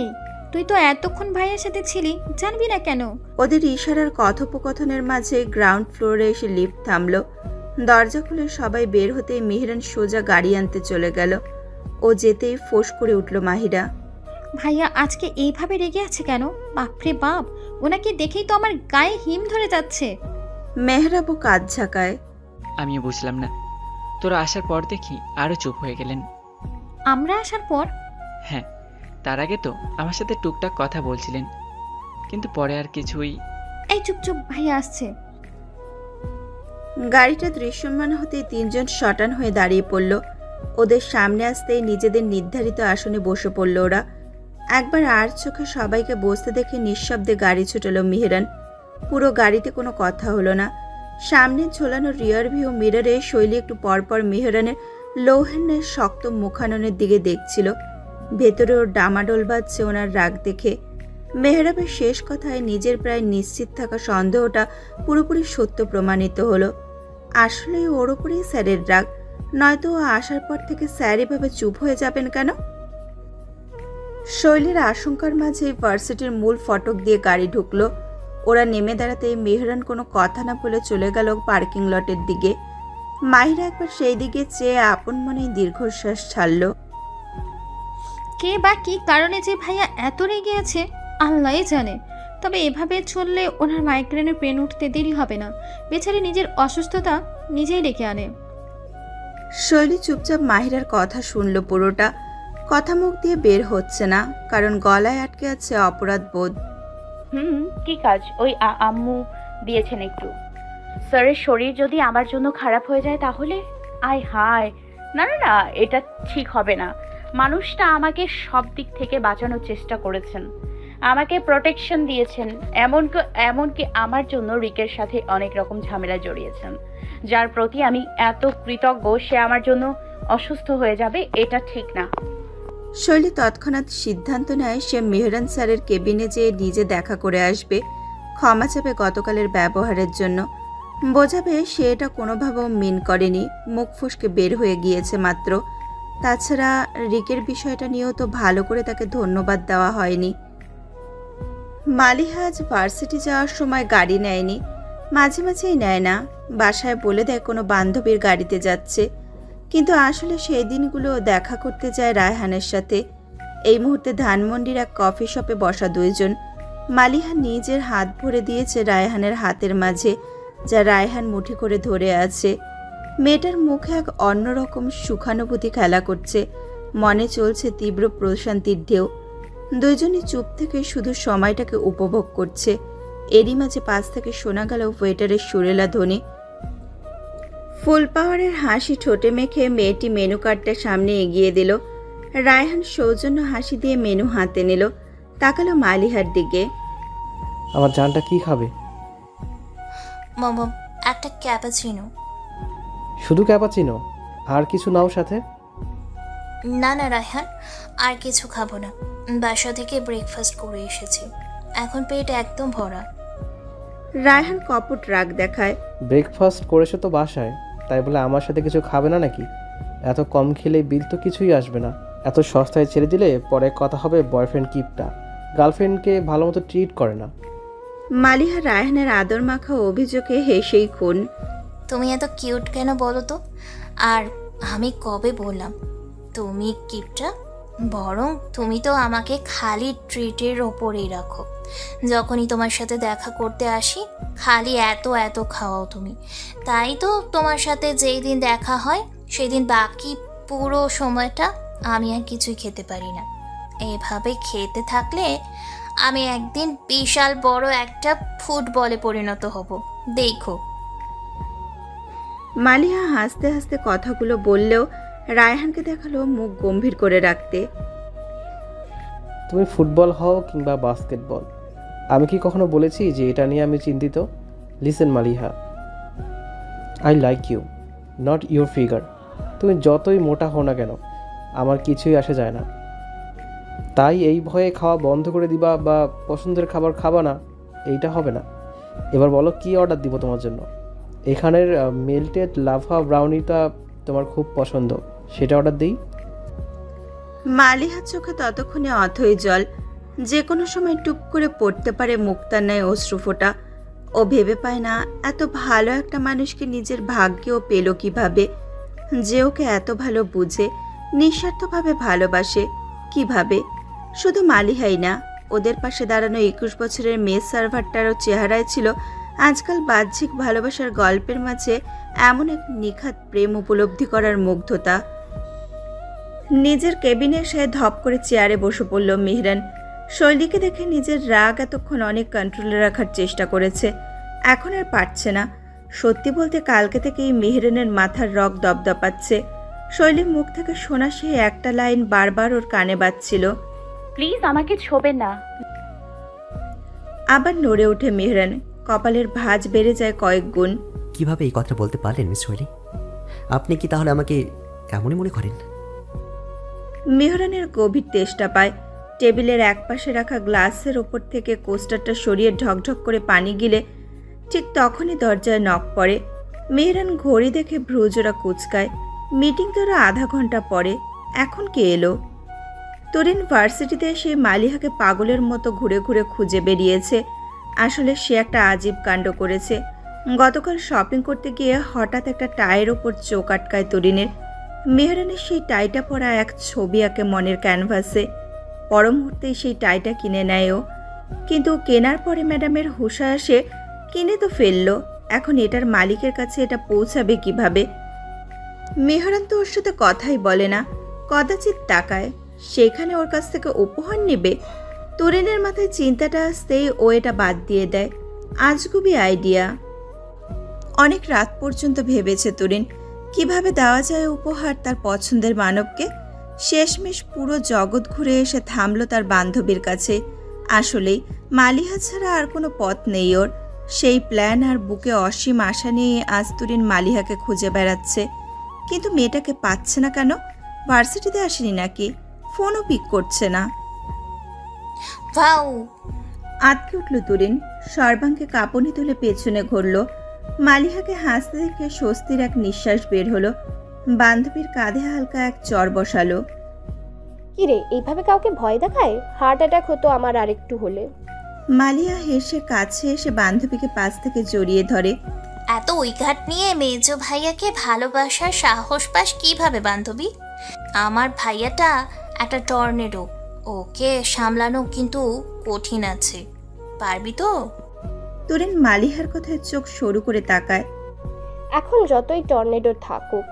তুই তো এতক্ষণ ভাইয়ের সাথে ছিলি, জানবি না কেন? ওদের ইশারার কথোপকথনের মাঝে গ্রাউন্ড ফ্লোরে এসে লিফট থামলো। দরজা খুলে সবাই বের হতেই মেহরান সোজা গাড়ি আনতে চলে গেল। ও যেতেই ফোঁস করে উঠল মাহিরা, ভাইয়া আজকে এইভাবে রেগে আছে কেন? বাপরে বাপ, ওনাকে দেখেই তো আমার গায়ে হিম ধরে যাচ্ছে। মেহরাবও কাঁধ ঝাঁকায়, আমিও বুঝলাম না। তোরা আসার পর দেখি আরও চুপ হয়ে গেলেন। আমরা আসার পর? হ্যাঁ, তার আগে তো আমার সাথে টুকটাক কথা বলছিলেন, কিন্তু পরে আর কিছুই। এই চুপ চুপ, ভাইয়া আসছে। গাড়িটা দৃশ্যমান হতেই তিনজন শটান হয়ে দাঁড়িয়ে পড়ল। ওদের সামনে আসতেই নিজেদের নির্ধারিত আসনে বসে পড়ল ওরা। একবার আর চোখে সবাইকে বসতে দেখে নিঃশব্দে গাড়ি ছুটল মেহেরান। পুরো গাড়িতে কোনো কথা হলো না। সামনে ঝোলানো রিয়ার ভিউ মিররে শৈলী একটু পরপর মেহেরানের লৌহেনের শক্ত মুখাননের দিকে দেখছিল। ভেতরে ওর ডামাডোল বাজছে ওনার রাগ দেখে। মেহরাবের শেষ কথায় নিজের প্রায় নিশ্চিত থাকা সন্দেহটা পুরোপুরি সত্য প্রমাণিত হলো। আসলেই ওর ওপরেই স্যারের রাগ, নয়তো ও আসার পর থেকে স্যার এভাবে চুপ হয়ে যাবেন কেন? শৈলীর আশঙ্কার মাঝে ভার্সিটির মূল ফটক দিয়ে গাড়ি ঢুকলো। ওরা নেমে দাঁড়াতেই মেহরান কোনো কথা না বলে চলে গেল পার্কিং লটের দিকে। মাহিরা একবার সেই দিকে চেয়ে আপন মনেই দীর্ঘশ্বাস ছাড়ল। কে বা কি কারণে যে ভাইয়া এত রেগে আছে আল্লাহই জানে। তবে এভাবে চললে ওনার মাইগ্রেনের পেন উঠতে দেরি হবে না। বেচারি নিজের অসুস্থতা নিজেই ডেকে আনে। শৈলী চুপচাপ মাহিরার কথা শুনল পুরোটা। কথা মুখ দিয়ে বের হচ্ছে না, কারণ গলায় আটকে আছে অপরাধ বোধ। কি কাজ? ওই আম্মু দিয়েছেন একটু। স্যারের শরীর যদি আমার জন্য খারাপ হয়ে যায় তাহলে? আয় হায়, না না না, এটা ঠিক হবে না। মানুষটা আমাকে সব দিক থেকে বাঁচানোর চেষ্টা করেছেন, আমাকে প্রোটেকশন দিয়েছেন, এমনকি আমার জন্য রিকের সাথে অনেক রকম ঝামেলা জড়িয়েছেন, যার প্রতি আমি এত কৃতজ্ঞ। সে আমার জন্য অসুস্থ হয়ে যাবে, এটা ঠিক না। শৈলী তৎক্ষণাৎ সিদ্ধান্ত নেয় সে মেহরান স্যারের কেবিনে যেয়ে নিজে দেখা করে আসবে, ক্ষমা চাবে গতকালের ব্যবহারের জন্য। বোঝাবে সে এটা কোনোভাবেও মিন করেনি, মুখ ফসকে বের হয়ে গিয়েছে মাত্র। তাছাড়া রিকের বিষয়টা নিয়েও তো ভালো করে তাকে ধন্যবাদ দেওয়া হয়নি। মালিহা আজ ভার্সিটি যাওয়ার সময় গাড়ি নেয়নি, মাঝে মাঝেই নেয় না, বাসায় বলে দেয় কোনো বান্ধবীর গাড়িতে যাচ্ছে। কিন্তু আসলে সেই দিনগুলো দেখা করতে যায় রায়হানের সাথে। এই মুহূর্তে ধানমন্ডির এক কফি শপে বসা দুইজন। মালিহা নিজের হাত ভরে দিয়েছে রায়হানের হাতের মাঝে, যা রায়হান মুঠি করে ধরে আছে। মেয়েটার মুখে এক অন্যরকম সুখানুভূতি খেলা করছে, মনে চলছে তীব্র প্রশান্তির ঢেউ। দুইজনই চুপ থেকে শুধু সময়টাকে উপভোগ করছে। এরই মাঝে পাশ থেকে শোনা গেল ওয়েটারের সুরেলা ধ্বনি। ফুল পাওয়ারের হাসি ঠোঁটে মেখে মেয়েটি মেনু কার্ডটা সামনে এগিয়ে দিল। রায়হান সৌজন্য হাসি দিয়ে মেনু হাতে নিল, তাকালো মালিহার দিকে। আমার জানটা কি খাবে? মম, একটা ক্যাপাচিনো। শুধু ক্যাপাচিনো? আর কিছু নাও সাথে? না না রায়হান, আর কিছু খাবো না। বাসা থেকে ব্রেকফাস্ট করে এসেছি, এখন পেট একদম ভরা। রায়হান কপট রাগ দেখায়। ব্রেকফাস্ট করেছো তো বাসায়, তাই বলে আমার সাথে কিছু খাবে না নাকি? এত কম খেলে বিল তো কিছুই আসবে না। এত সস্তায় ছেড়ে দিলে পরে কথা হবে বয়ফ্রেন্ড কিপটা, গার্লফ্রেন্ডকে ভালো মতো ট্রিট করে না। মালিহা রায়হানের আদর মাখা অভিযোগে হেসেই খুন। তুমি এত কিউট কেন বলো তো? আর আমি কবে বললাম তুমি কিপটা? বরং তুমি তো আমাকে খালি ট্রিটের ওপরেই রাখো। যখনই তোমার সাথে দেখা করতে আসি খালি এত খাওয়াও তুমি। তাই তো তোমার সাথে যেই দিন দেখা হয় সেই দিন বাকি পুরো সময়টা আমি আর কিছুই খেতে পারি না। এভাবে খেতে থাকলে আমি একদিন বিশাল বড় একটা ফুটবলে পরিণত হব, দেখো। মালিহা হাসতে হাসতে কথাগুলো বললেও রায়হানকে দেখালো মুখ গম্ভীর করে রাখতে। তুমি ফুটবল হও কিংবা বাস্কেটবল, আমি কি কখনো বলেছি যে এটা নিয়ে আমি চিন্তিত? Listen Maliha, I like you, not your figure. তুমি যতই মোটা হও না কেন আমার কিছুই আসে যায় না। তাই এই ভয়ে খাওয়া বন্ধ করে দিবা বা পছন্দের খাবার খাবা না, এইটা হবে না। এবার বলো কি অর্ডার দিব তোমার জন্য? এখানের মেল্টেড লাভা ব্রাউনিটা তোমার খুব পছন্দ, সেটা অর্ডার দিই? মালিহার চোখে ততক্ষণে অথই জল, যে কোনো সময় টুপ করে পড়তে পারে মুক্তার ন্যায় অশ্রুফোঁটা। ও ভেবে পায় না এত ভালো একটা মানুষকে নিজের ভাগ্যেও পেল কিভাবে, যে ওকে এত ভালো বুঝে, নিঃস্বার্থভাবে ভালোবাসে কিভাবে। শুধু মালিহাই না, ওদের পাশে দাঁড়ানো 21 বছরের মেয়ে সার্ভারটারও চেহারায় ছিল আজকাল বাহ্যিক ভালোবাসার গল্পের মাঝে এমন এক নিখাত প্রেম উপলব্ধি করার মুগ্ধতা। নিজের কেবিনে সে ধপ করে চেয়ারে বসে পড়ল মেহরান। শৈলীকে দেখে নিজের রাগ এতক্ষণ অনেক কন্ট্রোলে রাখার চেষ্টা করেছে, এখন আর পারছে না। সত্যি বলতে কালকে থেকেই মেহরানের মাথার রগ দপদপাচ্ছে। শৈলীর মুখ থেকে শোনা সে একটা লাইন বারবার ওর কানে বাজছিল, প্লিজ আমাকে ছোবেন না। আবার নড়ে ওঠে মেহরান, কপালের ভাঁজ বেড়ে যায় কয়েক গুণ। কিভাবে এই কথা বলতে পারলেন মিস শৈলী? আপনি কি তাহলে আমাকে এমনই মনে করেন? মেহরানের গভীর তেষ্টা পায়। টেবিলের একপাশে রাখা গ্লাসের ওপর থেকে কোস্টারটা সরিয়ে ঢকঢক করে পানি গিলে ঠিক তখনই দরজায় নক পড়ে। মেহরান ঘড়ি দেখে ভ্রুজোড়া কুচকায়। মিটিং তো আধা ঘন্টা পরে, এখন কে এলো? তরিন ভার্সিটিতে এসে মালিহাকে পাগলের মতো ঘুরে ঘুরে খুঁজে বেরিয়েছে। আসলে সে একটা আজীব কাণ্ড করেছে। গতকাল শপিং করতে গিয়ে হঠাৎ একটা টাইয়ের ওপর চোখ আটকায় তরিনের। মেহরানের সেই টাইটা পরা এক ছবি আঁকে মনের ক্যানভাসে। পর মুহূর্তেই সেই টাইটা কিনে নেয় ও। কিন্তু কেনার পরে ম্যাডামের হুঁশা আসে, কিনে তো ফেললো, এখন এটার মালিকের কাছে এটা পৌঁছাবে কিভাবে? মেহরান তো ওর সাথে কথাই বলে না, কদাচিৎ তাকায়। সেখানে ওর কাছ থেকে উপহার নেবে? তরিনের মাথায় চিন্তাটা আসতেই ও এটা বাদ দিয়ে দেয়। আজগুবি আইডিয়া। অনেক রাত পর্যন্ত ভেবেছে তরিন কিভাবে দেওয়া যায় উপহার তার পছন্দের মানবকে। শেষমেশ পুরো জগৎ ঘুরে এসে থামলো তার বান্ধবীর কাছে। আসলেই মালিহা ছাড়া আর কোনো পথ নেই ওর। সেই প্ল্যান আর বুকে অসীম আশা নিয়ে আজ তরিন মালিহাকে খুঁজে বেড়াচ্ছে। কিন্তু মেয়েটাকে পাচ্ছে না কেন? ভার্সিটিতে আসেনি নাকি? ফোনও পিক করছে না। ভাউ আটকে উঠল তরিন, সর্বাঙ্গে কাঁপুনি তুলে পেছনে ঘুরল। মালিহাকে হাসতে দেখে স্বস্তির এক নিঃশ্বাস বের হলো। বান্ধবীর কাঁধে হালকা এক চর বসালো। কিরে, এইভাবে কাউকে ভয় দেখায়? হার্ট অ্যাটাক হতো আমার আরেকটু হলে। মালিহা হেসে কাছে এসে বান্ধবীকে পাশ থেকে জড়িয়ে ধরে। এত উইঘাট নিয়ে মেজো ভাইয়াকে ভালোবাসার সাহস পাস কিভাবে বান্ধবী? আমার ভাইয়াটা একটা টর্নেডো, ওকে সামলানো কিন্তু কঠিন আছে, পারবি তো? তরিন মালিহার কথায় চোখ সরু করে তাকায়। এখন যতই টর্নেডো থাকুক,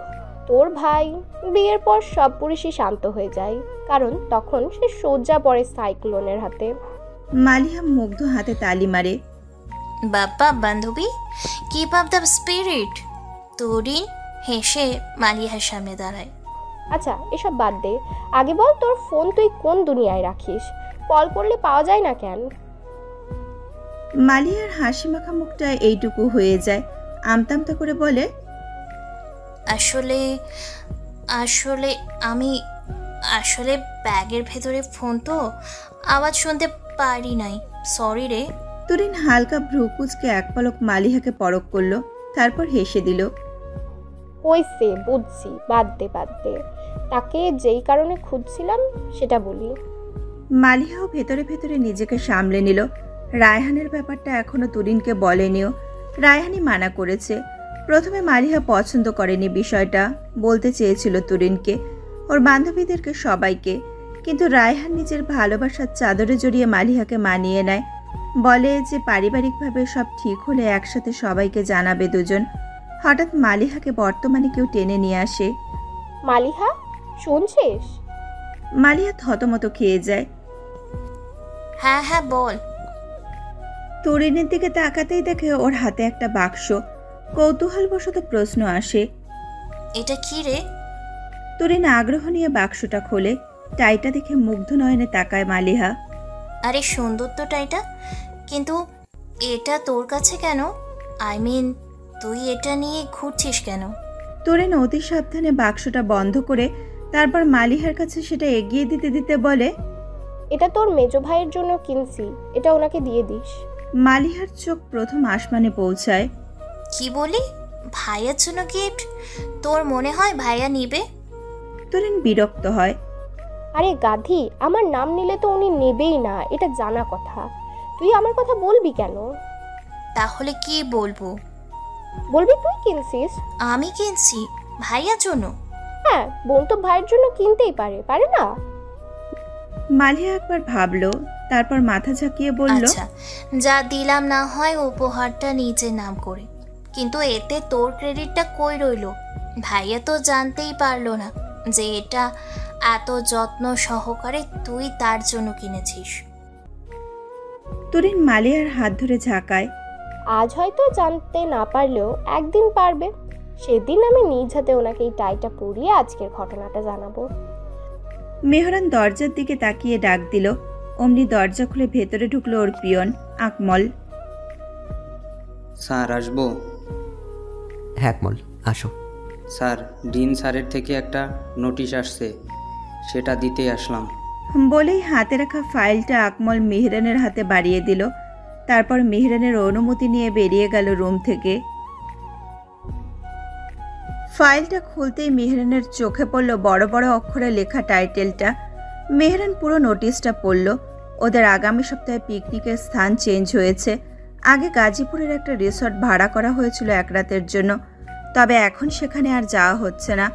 তোর ভাই বিয়ের পর সব পুরুষই শান্ত হয়ে যায়, কারণ তখন সে সোজা পড়ে সাইক্লোনের হাতে। মালিহা মুগ্ধ হাতে তালি মারে। বাবা বান্ধবী, কিপ আপ দ্য স্পিরিট। তরিন হেসে মালিহার সামনে দাঁড়ায়। আচ্ছা এসব বাদ দে, আগে বল তোর ফোন তুই কোন দুনিয়ায় রাখিস? কল করলে পাওয়া যায় না কেন? মালিহার হাসি মাখা মুখটা এইটুকু হয়ে যায়। আমতামতা করে বলে, আসলে আসলে আমি আসলে ব্যাগের ভেতরে ফোন তো, আওয়াজ শুনতে পারি নাই, সরি রে। তরিন হালকা ভ্রুকুচকে এক পলক মালিহাকে পরখ করলো, তারপর হেসে দিল। হইছে, বুঝছি, বাদ দে বাদ দে। তাকে যেই কারণে খুঁজছিলাম সেটা বলি। মালিহাও ভেতরে ভেতরে নিজেকে সামলে নিল। রায়হানের ব্যাপারটা এখনো তরিনকে বলেনিও। রায়হানই মানা করেছে। প্রথমে মালিহা পছন্দ করেনি বিষয়টা, বলতে চেয়েছিল তরিনকে, ওর বান্ধবীদেরকে, সবাইকে। কিন্তু রায়হান নিজের ভালোবাসার চাদরে জড়িয়ে মালিহাকে মানিয়ে নেয়। বলে যে পারিবারিকভাবে সব ঠিক হলে একসাথে সবাইকে জানাবে দুজন। হঠাৎ মালিহাকে বর্তমানে কেউ টেনে নিয়ে আসে। মালিহা, শুনছিস? মালিহা থতমত খেয়ে যায়। হ্যাঁ হ্যাঁ বল। তরিনের দিকে তাকাতেই দেখে ওর হাতে একটা বাক্স। কৌতূহলবশত প্রশ্ন আসে, এটা কি রে? তরিন আগ্রহ নিয়ে বাক্সটা খোলে। টাইটা দেখে মুগ্ধ নয়নে তাকায় মালিহা। আরে সুন্দর তো টাইটা, কিন্তু এটা তোর কাছে কেন? আই মিন, তুই এটা নিয়ে ঘুরছিস কেন? তরিন অতি সাবধানে বাক্সটা বন্ধ করে তারপর মালিহার কাছে সেটা এগিয়ে দিতে দিতে বলে, এটা তোর মেজো ভাইয়ের জন্য কিনছি, এটা ওনাকে দিয়ে দিস। মালিহার চোখ প্রথম আসমানে পৌঁছায়। কি বলি? ভাইয়ার জন্য গিফট? তোর মনে হয় ভাইয়া নিবে? তরিন বিরক্ত হয়। আরে গাধি, আমার নাম নিলে তো উনি নেবেই না, এটা জানা কথা। তুই আমার কথা বলবি কেন? তাহলে কি বলবো? বলবি তুই কিনছিস। আমি কিনছি ভাইয়ার জন্য? হ্যাঁ, বোন তো ভাইয়ের জন্য কিনতেই পারে, পারে না? মালিহা একবার ভাবলো, তারপর মাথা ঝাঁকিয়ে বলল, আচ্ছা, যা দিলাম না হয় উপহারটা নিজের নাম করে, কিন্তু এতে তোর ক্রেডিটটা কই রইল? ভাইয়া তো জানতেই পারলো না যে এটা এত যত্ন সহকারে তুই তার জন্য কিনেছিস। তুরিন মালিয়ার হাত ধরে ঝাঁকায়। আজ হয়তো জানতে না পারলেও একদিন পারবে। সেদিন আমি নিজ হাতে ওনাকে এই টাইটা পরিয়ে আজকের ঘটনাটা জানাবো। মেহরান দরজার দিকে তাকিয়ে ডাক দিল। অমনি দরজা খুলে ভেতরে ঢুকলো ওর পিয়ন আকমল। স্যার আসবো? হ্যাঁ আকমল, আসো। স্যার, ডিন স্যারের থেকে একটা নোটিশ আসছে, সেটা দিতেই আসলাম। বলেই হাতে রাখা ফাইলটা আকমল মেহরানের হাতে বাড়িয়ে দিল। তারপর মেহরানের অনুমতি নিয়ে বেরিয়ে গেল রুম থেকে। ফাইলটা খুলতেই মেহরানের চোখে পড়ল বড় বড় অক্ষরে লেখা টাইটেলটা। মেহরান পুরো নোটিশটা পড়ল। ওদের আগামী সপ্তাহে পিকনিকের স্থান চেঞ্জ হয়েছে। আগে গাজীপুরের একটা রিসর্ট ভাড়া করা হয়েছিল এক রাতের জন্য, তবে এখন সেখানে আর যাওয়া হচ্ছে না।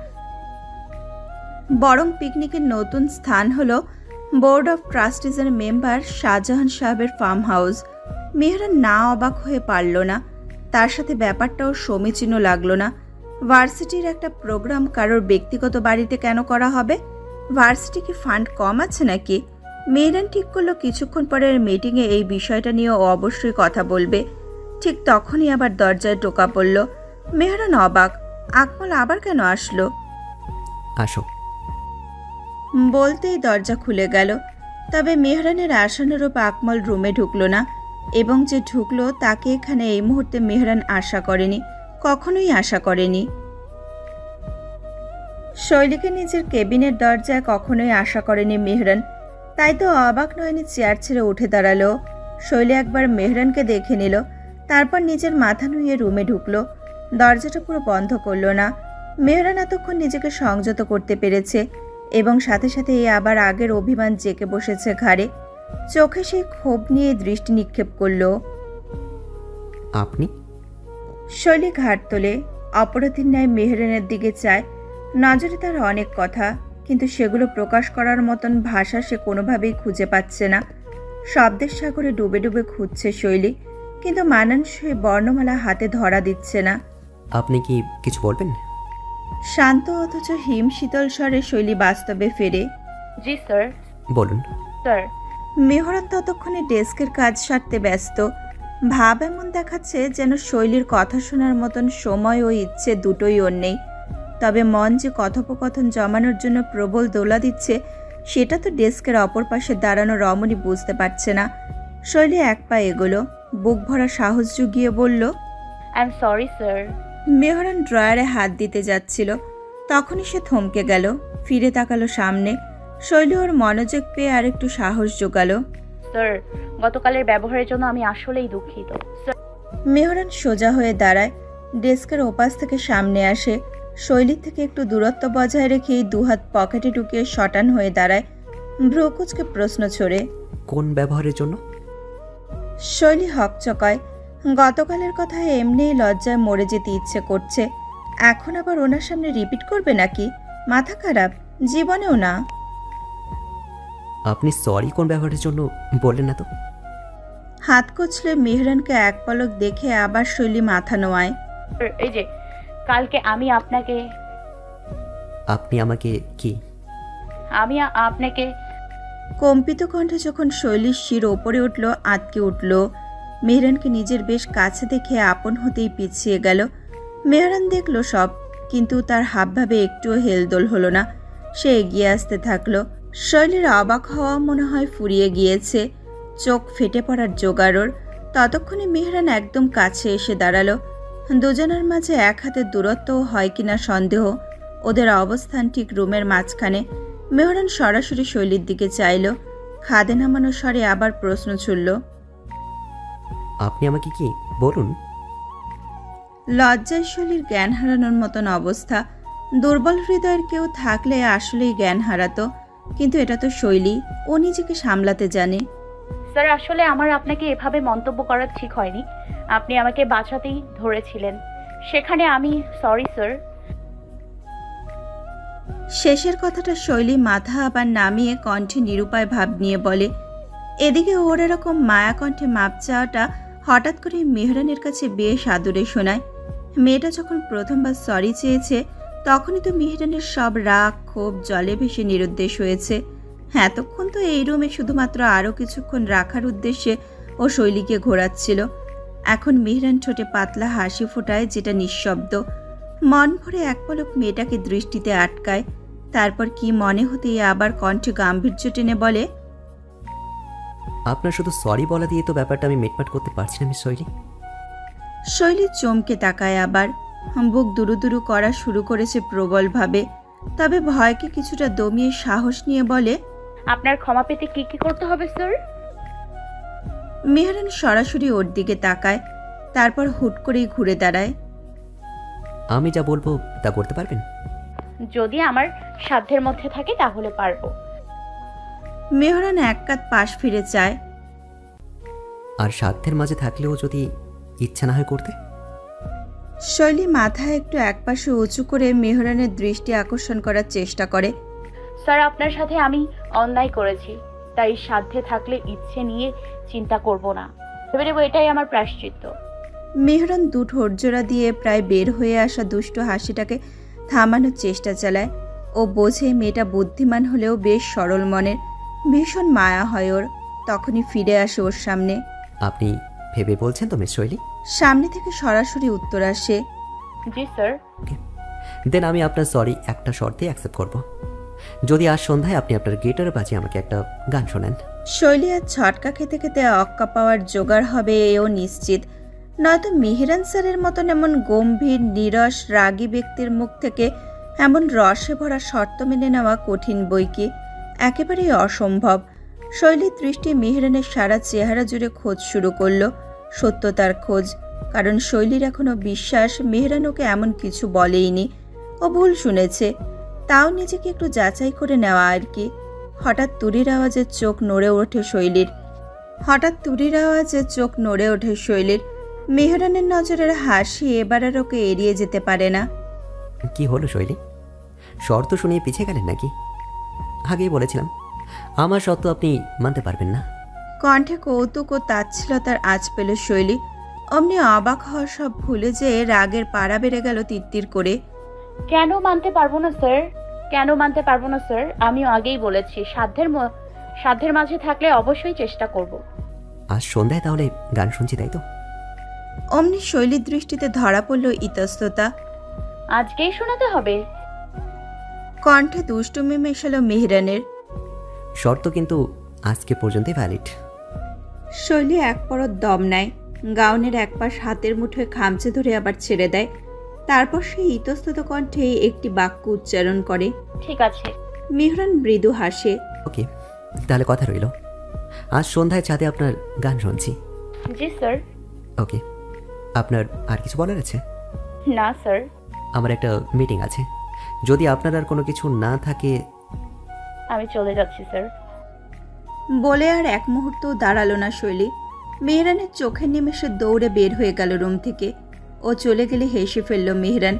বরং পিকনিকের নতুন স্থান হলো বোর্ড অফ ট্রাস্টিজের মেম্বার শাহজাহান সাহেবের ফার্ম হাউস। মেহরান না অবাক হয়ে পারল না, তার সাথে ব্যাপারটাও সমীচীন লাগলো না। ভার্সিটির একটা প্রোগ্রাম কারোর ব্যক্তিগত বাড়িতে কেন করা হবে? ভার্সিটি কি ফান্ড কম আছে নাকি? মেহরান ঠিক করলো কিছুক্ষণ পরের মিটিংয়ে এই বিষয়টা নিয়ে অবশ্যই কথা বলবে। ঠিক তখনই আবার দরজায় টোকা পড়ল। মেহরান অবাক, আকমল আবার কেন আসলো? আসো বলতেই দরজা খুলে গেল। তবে মেহরানের আশানুরূপ আকমল রুমে ঢুকলো না, এবং যে ঢুকলো তাকে এখানে এই মুহূর্তে মেহরান আশা করেনি, কখনোই আশা করেনি। শৈলীকে নিজের কেবিনের দরজায় কখনোই আশা করেনি মেহরান। তাই তো অবাক নয়নি চেয়ার ছেড়ে উঠে দাঁড়ালো। শৈলী একবার মেহরানকে দেখে নিল, তারপর নিজের মাথা নুয়ে রুমে ঢুকলো। দরজাটা পুরো বন্ধ করলো না। মেহরান এতক্ষণ নিজেকে সংযত করতে পেরেছে, এবং সাথে সাথে আবার আগের অভিমান জেঁকে বসেছে ঘাড়ে। চোখে সেই ক্ষোভ নিয়ে দৃষ্টি নিক্ষেপ করল। আপনি? শৈলী ঘাড় তোলে, অপরাধীর ন্যায় মেহরানের দিকে চায়। নজরে তার অনেক কথা, কিন্তু সেগুলো প্রকাশ করার মতন ভাষা সে কোনোভাবেই খুঁজে পাচ্ছে না। শব্দের সাগরে ডুবে ডুবে খুঁজছে শৈলী, কিন্তু মানানসই বর্ণমালা হাতে ধরা দিচ্ছে না। আপনি কি কিছু বলবেন? শান্ত অথচ হিম শীতল স্বরে শৈলী বাস্তবে ফেরে। জি স্যার। বলুন। স্যার। মেহরান ততক্ষণে ডেস্কের কাজ সারতে ব্যস্ত। ভাব এমন দেখাচ্ছে যেন শৈলীর কথা শোনার মতন সময় ও ইচ্ছে দুটোই ওর নেই। তবে মন যে কথোপকথন জমানোর জন্য প্রবল দোলা দিচ্ছে, সেটা তো ডেস্কের অপর পাশে দাঁড়ানো রমণী বুঝতে পারছে না। শৈলী এক পা এগোলো, বুক ভরা সাহস জুগিয়ে বলল, I am sorry sir. Mehran ড্রয়ারে হাত দিতে যাচ্ছিল, তখনই সে থমকে গেল, ফিরে তাকালো সামনে। শৈলী ওর মনোযোগ পেয়ে আর একটু সাহস জোগালো। স্যার, গতকালের ব্যবহারের জন্য আমি আসলেই দুঃখিত। মেহরান সোজা হয়ে দাঁড়ায়, ডেস্কের ওপাশ থেকে সামনে আসে। শৈলীর থেকে একটু দূরত্ব বজায় রেখেই দুহাত পকেটে ঢুকিয়ে শটান হয়ে দাঁড়ায়, ভ্রুকুচকে প্রশ্ন ছড়ে, কোন ব্যবহারের জন্য? শৈলী হকচকায়। গতকালের কথা এমনিই লজ্জায় মরে যেতে ইচ্ছে করছে, এখন আবার ওনার সামনে রিপিট করবে নাকি? মাথা খারাপ? জীবনেও না। আপনি সরি কোন ব্যবহারের জন্য বললেন না তো? হাত কচলে মেহরানকে এক পলক দেখে আবার শৈলী মাথা নোয়ায়। এই যে কালকে আমি আপনাকে। আপনি আমাকে কি? আমি আপনাকে। কম্পিত কণ্ঠে যখন শৈলীর শির ওপরে উঠল, আঁতকে উঠল। মেহরানকে নিজের বেশ কাছে দেখে আপন হতেই পিছিয়ে গেল। মেহরান দেখল সব, কিন্তু তার হাবভাবে একটুও হেলদোল হলো না। সে এগিয়ে আসতে থাকলো। শৈলীর অবাক হওয়া মনে হয় ফুরিয়ে গিয়েছে, চোখ ফেটে পড়ার জোগাড়োর। ততক্ষণে মেহরান একদম কাছে এসে দাঁড়ালো। দুজনের মাঝে এক হাতের দূরত্বও হয় কিনা সন্দেহ। ওদের অবস্থান ঠিক রুমের মাঝখানে। মেহরান সরাসরি শৈলীর দিকে চাইল, খাদে নামানো স্বরে আবার প্রশ্ন ছুড়ল, আপনি আমাকে কি? বলুন। লজ্জায় শৈলীর জ্ঞান হারানোর মতন অবস্থা। দুর্বল হৃদয়ের কেউ থাকলে আসলেই জ্ঞান হারাতো, কিন্তু এটা তো শৈলী, ও নিজেকে সামলাতে জানে। স্যার, আসলে আমার আপনাকে এভাবে মন্তব্য করা ঠিক হয়নি। আপনি আমাকে বাঁচাতেই ধরেছিলেন, সেখানে আমি সরি স্যার। শেষের কথাটা শৈলী মাথা আবার নামিয়ে কণ্ঠে নিরুপায় ভাব নিয়ে বলে, এদিকে ওর এরকম মায়াকণ্ঠে মাপ চাওয়াটা হঠাৎ করে মেহরানের কাছে বেশ আদরে শোনায়। মেয়েটা যখন প্রথমবার সরি চেয়েছে তখনই তো মেহরানের সব রাগ ক্ষোভ জলে ভেসে নিরুদ্দেশ হয়েছে। এতক্ষণ তো এই রুমে শুধুমাত্র আরও কিছুক্ষণ রাখার উদ্দেশ্যে ও শৈলীকে ঘোরাচ্ছিল। এখন মেহরান ঠোঁটে পাতলা হাসি ফোটায়, যেটা নিঃশব্দ। মন ভরে এক পলক মেয়েটাকে দৃষ্টিতে আটকায়, তারপর কি মনে হতেই আবার কণ্ঠে গাম্ভীর্য টেনে বলে, আপনার শুধু সরি বলা দিয়ে তো ব্যাপারটা আমি মিটমাট করতে পারছি না মিস শৈলী। শৈলী চমকে তাকায়, আবার বুক দুরু দুরু করা শুরু করেছে প্রবলভাবে। তবে ভয়কে কিছুটা দমিয়ে সাহস নিয়ে বলে, আপনার ক্ষমা পেতে কি কি করতে হবে স্যার? মেহরান সরাসরি ওর দিকে তাকায়, তারপর হুট করেই ঘুরে দাঁড়ায়। আমি যা বলবো তা করতে পারবেন? যদি আমার সাধ্যের মধ্যে থাকে তাহলে পারবো। মেহরান এক কাত পাশ ফিরে চায়। আর সাধ্যের মাঝে থাকলেও যদি ইচ্ছা না হয় করতে? শৈলী মাথা একটু একপাশে উঁচু করে মেহরানের দৃষ্টি আকর্ষণ করার চেষ্টা করে। স্যার, আপনার সাথে আমি অন্যায় করেছি, তাই সাধ্যে থাকলে ইচ্ছে নিয়ে চিন্তা করব না, ভেবে নেব এটাই আমার প্রায়শ্চিত্ত। মেহরান দু ঠোঁট জোড়া দিয়ে প্রায় বের হয়ে আসা দুষ্ট হাসিটাকে থামানোর চেষ্টা চালায়। ও বোঝে মেয়েটা বুদ্ধিমান হলেও বেশ সরল মনের, ভীষণ মায়া হয় ওর। তখনই ফিরে আসে ওর সামনে। আপনি ভেবে বলছেন তো মিস শৈলী? সামনে থেকে সরাসরি উত্তর আসে, জি স্যার। দেন আমি আপনার সরি একটা শর্তে অ্যাকসেপ্ট করব, যদি আজ সন্ধ্যায় আপনি আপনার গিটারে বাজিয়ে আমাকে একটা গান শোনেন। শৈলী আর ছটকা খেতে খেতে অক্কা পাওয়ার জোগাড় হবে এও নিশ্চিত। নয়তো মেহরান স্যারের মতন এমন গম্ভীর নিরস রাগী ব্যক্তির মুখ থেকে এমন রসে ভরা শর্ত মেনে নেওয়া কঠিন বই কি, একেবারেই অসম্ভব। শৈলীর দৃষ্টি মেহরানের সারা চেহারা জুড়ে খোঁজ শুরু করলো, সত্যতার খোঁজ। কারণ শৈলীর এখনো বিশ্বাস মেহরান ওকে এমন কিছু বলেইনি, ও ভুল শুনেছে। তাও নিজেকে একটু যাচাই করে নেওয়া আর কি। হঠাৎ তুরির আওয়াজে চোখ নড়ে ওঠে শৈলীর। মেহরানের নজরের হাসি এবার আর ওকে এড়িয়ে যেতে পারে না। কি হলো শৈলী, শর্ত শুনিয়ে পিছিয়ে গেলেন নাকি? আগেই বলেছিলাম আমার শর্ত আপনি মানতে পারবেন না। কণ্ঠে কৌতুক ও তাচ্ছিলতার আঁচ পেল শৈলী। অমনি অবাক হওয়া সব ভুলে যেয়ে রাগের পাড়া বেড়ে গেল তিত্তির করে। কেন মানতে পারবো না স্যার? কেন মানতে পারবো না স্যার? আমিও আগেই বলেছি সাধ্যের মাঝে থাকলে অবশ্যই চেষ্টা করব। আজ সন্ধ্যায় তাহলে গান শুনছি, তাই তো? অমনি শৈলীর দৃষ্টিতে ধরা পড়ল ইতস্ততা। আজকেই শোনাতে হবে? কণ্ঠে দুষ্টুমি মেশালো মেহরানের। শর্ত কিন্তু আজকে পর্যন্তই ভ্যালিড। শৈলী এক পরত দম নেয়, গাউনের এক পাশ হাতের মুঠোয় খামচে ধরে আবার ছেড়ে দেয়। তারপর সেই ইতস্তত কণ্ঠে একটি বাক্য উচ্চারণ করে, ঠিক আছে। মেহরান মৃদু হাসে। ওকে, তাহলে কথা রইল, আজ সন্ধ্যায় ছাদে আপনার গান শুনছি। জি স্যার। ওকে, আপনার আর কিছু বলার আছে? না স্যার। আমার একটা মিটিং আছে, যদি আপনার আর কোনো কিছু না থাকে আমি চলে যাচ্ছি স্যার। বলে আর এক মুহূর্তও দাঁড়ালো না শৈলী। মেহরানের চোখের নিমেষে দৌড়ে বের হয়ে গেল রুম থেকে। ও চলে গেলে হেসে ফেলল মেহরান।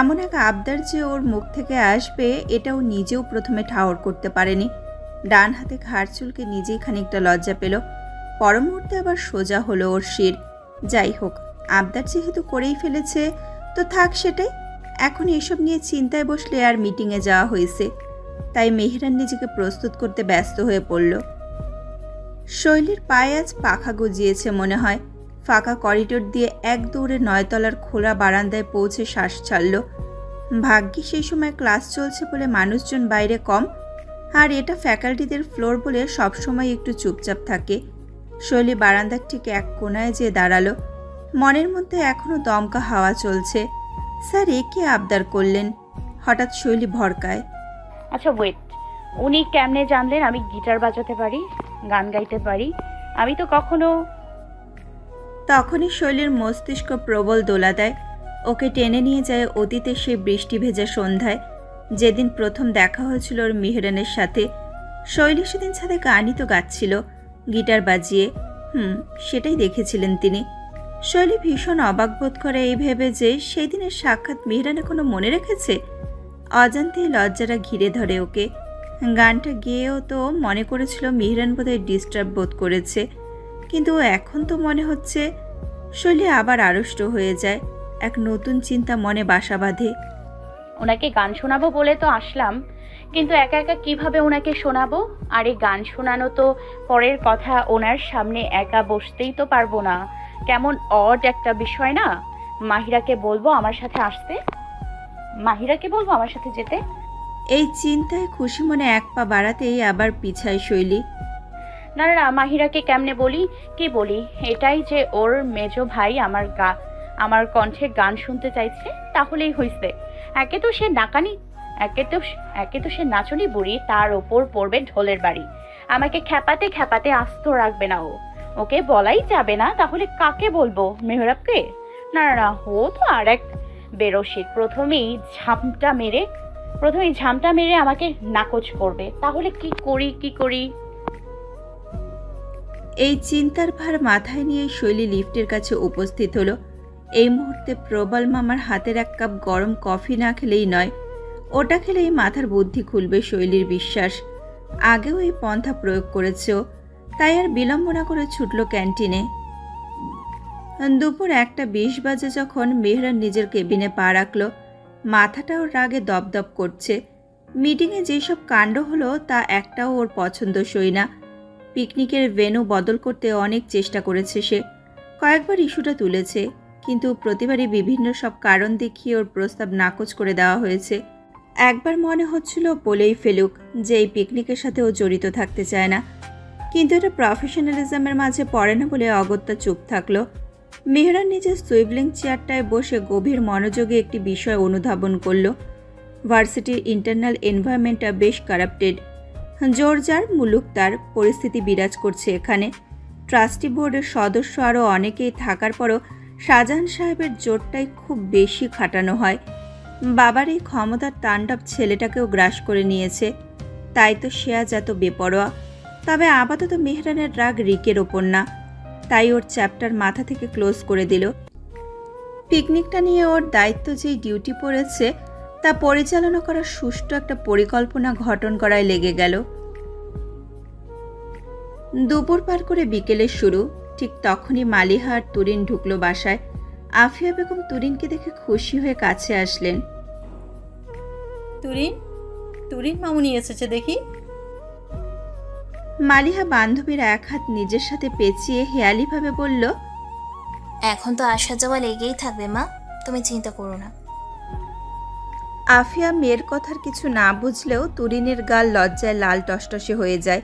এমন এক আবদার যে ওর মুখ থেকে আসবে এটাও নিজেও প্রথমে ঠাহর করতে পারেনি। ডান হাতে ঘাড় চুলকে নিজেই খানিকটা লজ্জা পেল। পর মুহূর্তে আবার সোজা হলো ওর শির। যাই হোক, আবদার যেহেতু করেই ফেলেছে তো থাক সেটাই। এখন এসব নিয়ে চিন্তায় বসলে আর মিটিংয়ে যাওয়া হয়েছে, তাই মেহরান নিজেকে প্রস্তুত করতে ব্যস্ত হয়ে পড়ল। শৈলীর পায়ে আজ পাখা গজিয়েছে মনে হয়। ফাঁকা করিডোর দিয়ে এক দৌড়ে 9 তলার খোলা বারান্দায় পৌঁছে শ্বাস ছাড়ল। ভাগ্যে সেই সময় ক্লাস চলছে বলে মানুষজন বাইরে কম, আর এটা ফ্যাকাল্টিদের ফ্লোর বলে সবসময় একটু চুপচাপ থাকে। শৈলী বারান্দার ঠিক এক কোনায় যেয়ে দাঁড়ালো। মনের মধ্যে এখনো দমকা হাওয়া চলছে। স্যার একে আবদার করলেন? হঠাৎ শৈলী ভড়কায়। আচ্ছা ওয়েট, উনি কেমনে জানলেন আমি গিটার বাজাতে পারি, গান গাইতে পারি? আমি তো কখনো। তখনই শৈলীর মস্তিষ্ক প্রবল দোলা দেয়। ওকে টেনে নিয়ে যায় অতীতে সেই বৃষ্টি ভেজা সন্ধ্যায়, যেদিন প্রথম দেখা হয়েছিল ওর মেহরানের সাথে। শৈলী সেদিন ছাদে গানই তো গাচ্ছিল, গিটার বাজিয়ে। সেটাই দেখেছিলেন তিনি। শৈলী ভীষণ অবাক বোধ করে এই ভেবে যে সেই দিনের সাক্ষাৎ মেহরান এখনো মনে রেখেছে। অজান্তেই লজ্জারা ঘিরে ধরে ওকে। গানটা গেয়েও তো মনে করেছিল মিহরান বোধহয় ডিস্টার্ব বোধ করেছে, কিন্তু এখন তো মনে হচ্ছে শৈলী আবার আড়ষ্ট হয়ে যায়। এক নতুন চিন্তা মনে বাসা বাঁধে। ওনাকে গান শোনাবো বলে তো আসলাম, কিন্তু একা একা কিভাবে ওনাকে শোনাবো? আর এই গান শোনানো তো পরের কথা, ওনার সামনে একা বসতেই তো পারবো না। কেমন অড একটা বিষয় না? মাহিরাকে বলবো আমার সাথে আসতে, মাহিরাকে বলবো আমার সাথে যেতে। এই চিন্তায় খুশি মনে এক পা বাড়াতেই আবার পিছায় শৈলী। না না, মাহিরাকে কেমনে বলি, কি বলি? এটাই যে ওর মেজো ভাই আমার কণ্ঠে গান শুনতে চাইছে, তাহলেই হইছে। একে তো সে নাচনি বুড়ি, তার ওপর পড়বে ঢোলের বাড়ি। আমাকে খ্যাপাতে খ্যাপাতে আস্ত রাখবে না ও। ওকে বলাই যাবে না, তাহলে কাকে বলবো? মেহরাবকে? না না না, ও তো আর এক বেরসিক। প্রথমেই ঝামটা মেরে আমাকে নাকচ করবে। তাহলে কি করি? এই চিন্তার ভার মাথায় নিয়ে শৈলী লিফটের কাছে উপস্থিত হলো। এই মুহূর্তে প্রবল মামার হাতের এক কাপ গরম কফি না খেলেই নয়, ওটা খেলেই মাথার বুদ্ধি খুলবে শৈলীর বিশ্বাস। আগেও এই পন্থা প্রয়োগ করেছে, তাই আর বিলম্ব না করে ছুটল ক্যান্টিনে। দুপুর 1:20 বাজে যখন মেহরান নিজের কেবিনে পা রাখল, মাথাটা ওর রাগে দপদপ করছে। মিটিংয়ে যেসব কাণ্ড হলো তা একটাও ওর পছন্দসই না। পিকনিকের ভেন্যু বদল করতে অনেক চেষ্টা করেছে সে, কয়েকবার ইস্যুটা তুলেছে, কিন্তু প্রতিবারই বিভিন্ন সব কারণ দেখিয়ে ওর প্রস্তাব নাকচ করে দেওয়া হয়েছে। একবার মনে হচ্ছিল বলেই ফেলুক যে এই পিকনিকের সাথে ও জড়িত থাকতে চায় না, কিন্তু এটা প্রফেশনালিজমের মাঝে পড়ে না বলে অগত্যা চুপ থাকলো। মেহরান নিজের সুইভলিং চেয়ারটায় বসে গভীর মনোযোগে একটি বিষয় অনুধাবন করল। ভার্সিটির ইন্টারনাল এনভায়রনমেন্টটা বেশ কারাপ্টেড। জোরজার মুলুক তার পরিস্থিতি বিরাজ করছে এখানে। ট্রাস্টি বোর্ডের সদস্য আরও অনেকেই থাকার পরও শাহজাহান সাহেবের জোরটাই খুব বেশি খাটানো হয়। বাবার এই ক্ষমতার তাণ্ডব ছেলেটাকেও গ্রাস করে নিয়েছে, তাই তো সে আজ এত বেপরোয়া। তবে আপাতত মেহরানের রাগ রিকের ওপর না, তাই ওর চ্যাপ্টার মাথা থেকে ক্লোজ করে দিল। পিকনিকটা নিয়ে ওর দায়িত্ব যেই ডিউটি পড়েছে তা পরিচালনা করার সুষ্ঠু একটা পরিকল্পনা গঠন করায় লেগে গেল। দুপুর পার করে বিকেলের শুরু। ঠিক তখনই মালিহা আর তুরিন ঢুকলো বাসায়। আফিয়া বেগম তুরিনকে দেখে খুশি হয়ে কাছে আসলেন। তুরিন মামুনি এসেছে দেখি। মালিহা বান্ধবীর এক হাত নিজের সাথে পেঁচিয়ে হেয়ালিভাবে বলল, এখন তো আসা যাওয়া লেগেই থাকবে মা, তুমি চিন্তা করো না। আফিয়া মেয়ের কথার কিছু না বুঝলেও তুরিনের গাল লজ্জায় লাল টসটসে হয়ে যায়।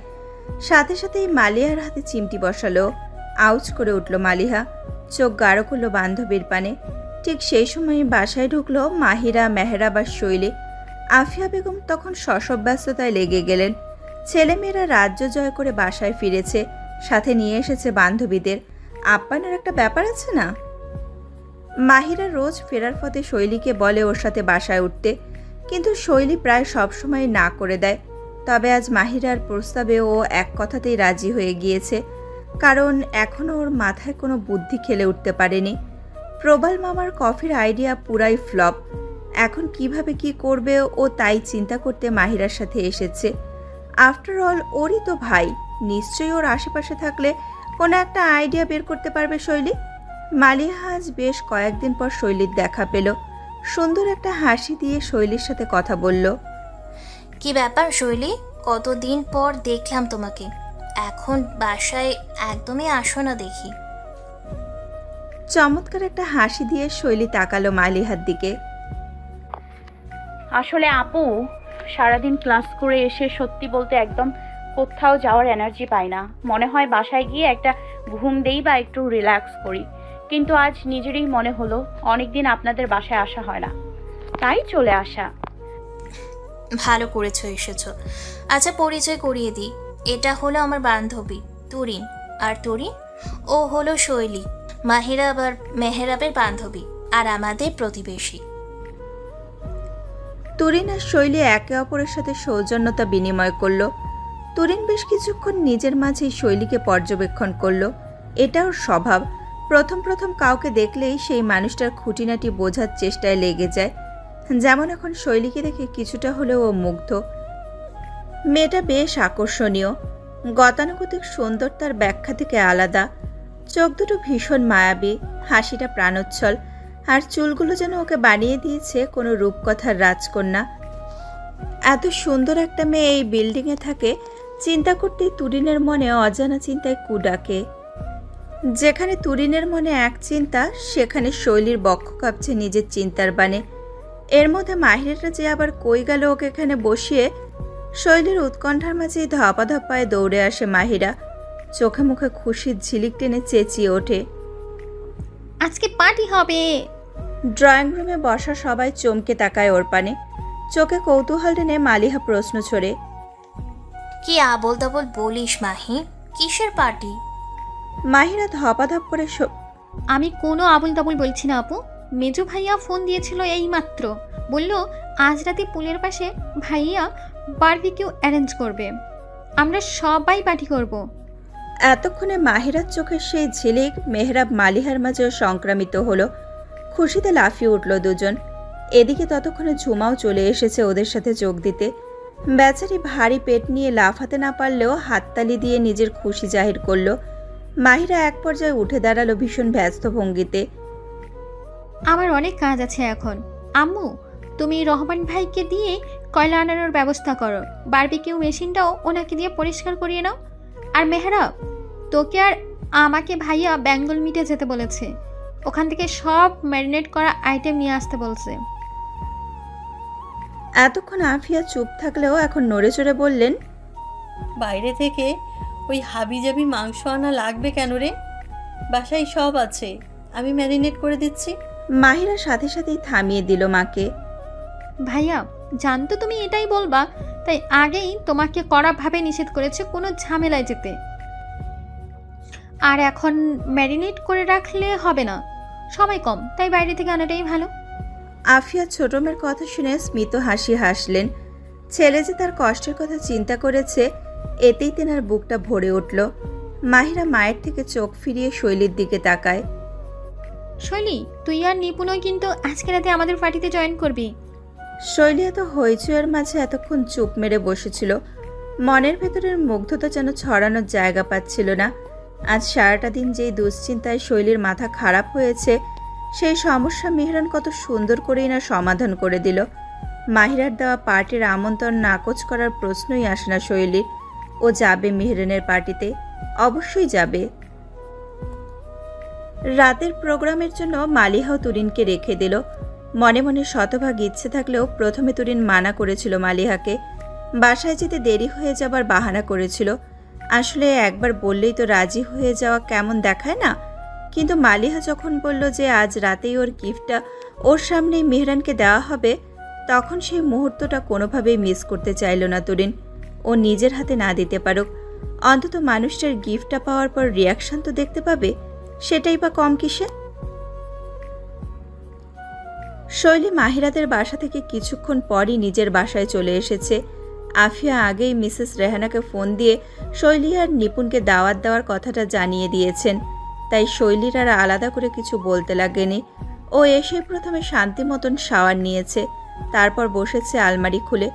সাথে সাথেই মালিহার হাতে চিমটি বসালো। আউচ করে উঠল মালিহা, চোখ গাঢ় করলো বান্ধবীর পানে। ঠিক সেই সময় বাসায় ঢুকলো মাহিরা, মেহরাব আর শৈলী। আফিয়া বেগম তখন শশব ব্যস্ততায় লেগে গেলেন। ছেলেমেয়েরা রাজ্য জয় করে বাসায় ফিরেছে, সাথে নিয়ে এসেছে বান্ধবীদের। আপ্যায়নের একটা ব্যাপার আছে না? মাহিরা রোজ ফেরার পথে শৈলীকে বলে ওর সাথে বাসায় উঠতে, কিন্তু শৈলী প্রায় সবসময় না করে দেয়। তবে আজ মাহিরার প্রস্তাবে ও এক কথাতেই রাজি হয়ে গিয়েছে, কারণ এখনও ওর মাথায় কোনো বুদ্ধি খেলে উঠতে পারেনি। প্রবল মামার কফির আইডিয়া পুরাই ফ্লপ। এখন কিভাবে কি করবে ও তাই চিন্তা করতে মাহিরার সাথে এসেছে। আফটার অল ওরই তো ভাই, নিশ্চয়ই ওর আশেপাশে থাকলে কোনো একটা আইডিয়া বের করতে পারবে শৈলী। মালিহা আজ বেশ কয়েকদিন পর শৈলীর দেখা পেল। সুন্দর একটা হাসি দিয়ে শৈলীর সাথে কথা বলল। কি ব্যাপার শৈলী, কতদিন পর দেখলাম তোমাকে, এখন বাসায় একদমই আসো না দেখি। চমৎকার একটা হাসি দিয়ে শৈলী তাকালো মালিহার দিকে। আসলে আপু, সারাদিন ক্লাস করে এসে সত্যি বলতে একদম কোথাও যাওয়ার এনার্জি পাই না। মনে হয় বাসায় গিয়ে একটা ঘুম দেই বা একটু রিল্যাক্স করি, কিন্তু আজ নিজেরই মনে হলো অনেকদিন আপনাদের বাসায় আসা হয় না, তাই চলে আসা। ভালো করেছো এসেছো। আচ্ছা পরিচয় করিয়ে দিই, এটা হলো আমার বান্ধবী তুরিন, আর তুরিন ও হলো শৈলী, মাহিরা আর মেহরাবের বান্ধবী আর আমাদের প্রতিবেশী। তুরিন আর শৈলী একে অপরের সাথে সৌজন্যতা বিনিময় করল। তুরিন বেশ কিছুক্ষণ নিজের মাঝেই শৈলীকে পর্যবেক্ষণ করল। এটা ওর স্বভাব। প্রথম প্রথম কাউকে দেখলেই সেই মানুষটার খুঁটিনাটি বোঝার চেষ্টায় লেগে যায়। যেমন এখন শৈলীকে দেখে কিছুটা হলেও ও মুগ্ধ। মেয়েটা বেশ আকর্ষণীয়, গতানুগতিক সুন্দর, তার ব্যাখ্যা থেকে আলাদা। চোখ দুটো ভীষণ মায়াবী, হাসিটা প্রাণোচ্ছল, আর চুলগুলো যেন ওকে বানিয়ে দিয়েছে কোনো রূপকথার রাজকন্যা। এত সুন্দর একটা মেয়ে এই বিল্ডিংয়ে থাকে, চিন্তা করতেই তুরিনের মনে অজানা চিন্তায় কু ডাকে। যেখানে তুরিনের মনে এক চিন্তা, সেখানে শৈলীর বক্ষ কাঁপছে নিজের চিন্তার বানে। এর মধ্যে মাহিরাটা যে আবার কই গেল ওকে এখানে বসিয়ে। শৈলীর উৎকণ্ঠার মাঝেই ধপাধপায় দৌড়ে আসে মাহিরা, চোখে মুখে খুশির ঝিলিক টেনে চেঁচিয়ে ওঠে, আজকে পার্টি হবে। ড্রয়িং রুমে বসা সবাই চমকে তাকায় ওর পানে। চোখে কৌতূহল টেনে মালিহা প্রশ্ন ছড়ে, কি আবোল তাবোল বলিস মাহি, কিসের পার্টি? মাহিরা ধপাধপ করে আমি কোনো আবুল তাবুল বলছি না আপু। মেজু ভাইয়া ফোন দিয়েছিল এই মাত্র, বলল আজ রাতে পুলের পাশে ভাইয়া বারবিকিউ অ্যারেঞ্জ করবে, আমরা সবাই পার্টি করব। এতক্ষণে মাহিরার চোখের সেই ঝিলিক মেহরাব মালিহার মাঝেও সংক্রামিত হলো। খুশিতে লাফিয়ে উঠল দুজন। এদিকে ততক্ষণে ঝুমাও চলে এসেছে ওদের সাথে যোগ দিতে। বেচারি ভারী পেট নিয়ে লাফাতে না পারলেও হাততালি দিয়ে নিজের খুশি জাহির করলো। মাহিরা এক পর্যায়ে উঠে দাঁড়ালো ভীষণ ব্যস্ত ভঙ্গিতে। আমার অনেক কাজ আছে এখন। আম্মু, তুমি রহমান ভাইকে দিয়ে কয়লা আনানোর ব্যবস্থা করো, বারবিকিউ মেশিনটাও ওনাকে দিয়ে পরিষ্কার করিয়ে নাও। আর মেহরাব, তোকে আর আমাকে ভাইয়া বেঙ্গল মিটে যেতে বলেছে, ওখান থেকে সব ম্যারিনেট করা আইটেম নিয়ে আসতে বলছে। এতক্ষণ আফিয়া চুপ থাকলেও এখন নড়ে চড়ে বললেন, বাইরে থেকে ওই হাবিজাবি মাংস আনা লাগবে কেন রে? বাসায় সব আছে, আমি ম্যারিনেট করে দিচ্ছি। মাহিরা সাথে সাথেই থামিয়ে দিল মাকে। ভাইয়া জানতো তুমি এটাই বলবা, তাই আগেই তোমাকে কড়াভাবে নিষেধ করেছে কোনো ঝামেলায় যেতে। আর এখন ম্যারিনেট করে রাখলে হবে না, সময় কম, তাই বাইরে থেকে আনাটাই ভালো। আফিয়া ছোট মেয়ের কথা শুনে স্মিত হাসি হাসলেন। ছেলে যে তার কষ্টের কথা চিন্তা করেছে, এতেই তেনার বুকটা ভরে উঠল। মাহিরা মায়ের থেকে চোখ ফিরিয়ে শৈলীর দিকে তাকায়। শৈলী, তুই আর নিপুণও কিন্তু আজকে রাতে আমাদের পার্টিতে জয়েন করবি। শৈলী এত হইচইয়ের মাঝে এতক্ষণ চুপ মেরে বসেছিল। মনের ভেতরের মুগ্ধতা যেন ছড়ানোর জায়গা পাচ্ছিল না। আজ সারাটা দিন যেই দুশ্চিন্তায় শৈলীর মাথা খারাপ হয়েছে, সেই সমস্যা মেহরান কত সুন্দর করেই না সমাধান করে দিল। মাহিরার দেওয়া পার্টির আমন্ত্রণ নাকচ করার প্রশ্নই আসে না শৈলীর। ও যাবে মেহরানের পার্টিতে, অবশ্যই যাবে। রাতের প্রোগ্রামের জন্য মালিহাও তুরিনকে রেখে দিল। মনে মনে শতভাগ ইচ্ছে থাকলেও প্রথমে তুরিন মানা করেছিল মালিহাকে। বাসায় যেতে দেরি হয়ে যাবার বাহানা করেছিল। আসলে একবার বললেই তো রাজি হয়ে যাওয়া কেমন দেখায় না। কিন্তু মালিহা যখন বলল যে আজ রাতেই ওর গিফটটা ওর সামনেই মেহরানকে দেওয়া হবে, তখন সেই মুহূর্তটা কোনোভাবেই মিস করতে চাইল না তুরিন। ও নিজের হাতে না দিতে পারুক, অন্তত মানুষটার গিফটটা পাওয়ার পর রিয়াকশন তো দেখতে পাবে, সেটাই বা কম কিসে। শৈলী মাহিরাদের বাসা থেকে কিছুক্ষণ পরই নিজের বাসায় চলে এসেছে। আফিয়া আগেই মিসেস রেহানাকে ফোন দিয়ে শৈলী আর নিপুণকে দাওয়াত দেওয়ার কথাটা জানিয়ে দিয়েছেন, তাই শৈলীর আর আলাদা করে কিছু বলতে লাগেনি। ও এসে প্রথমে শান্তি মতন শাওয়ার নিয়েছে, তারপর বসেছে আলমারি খুলে।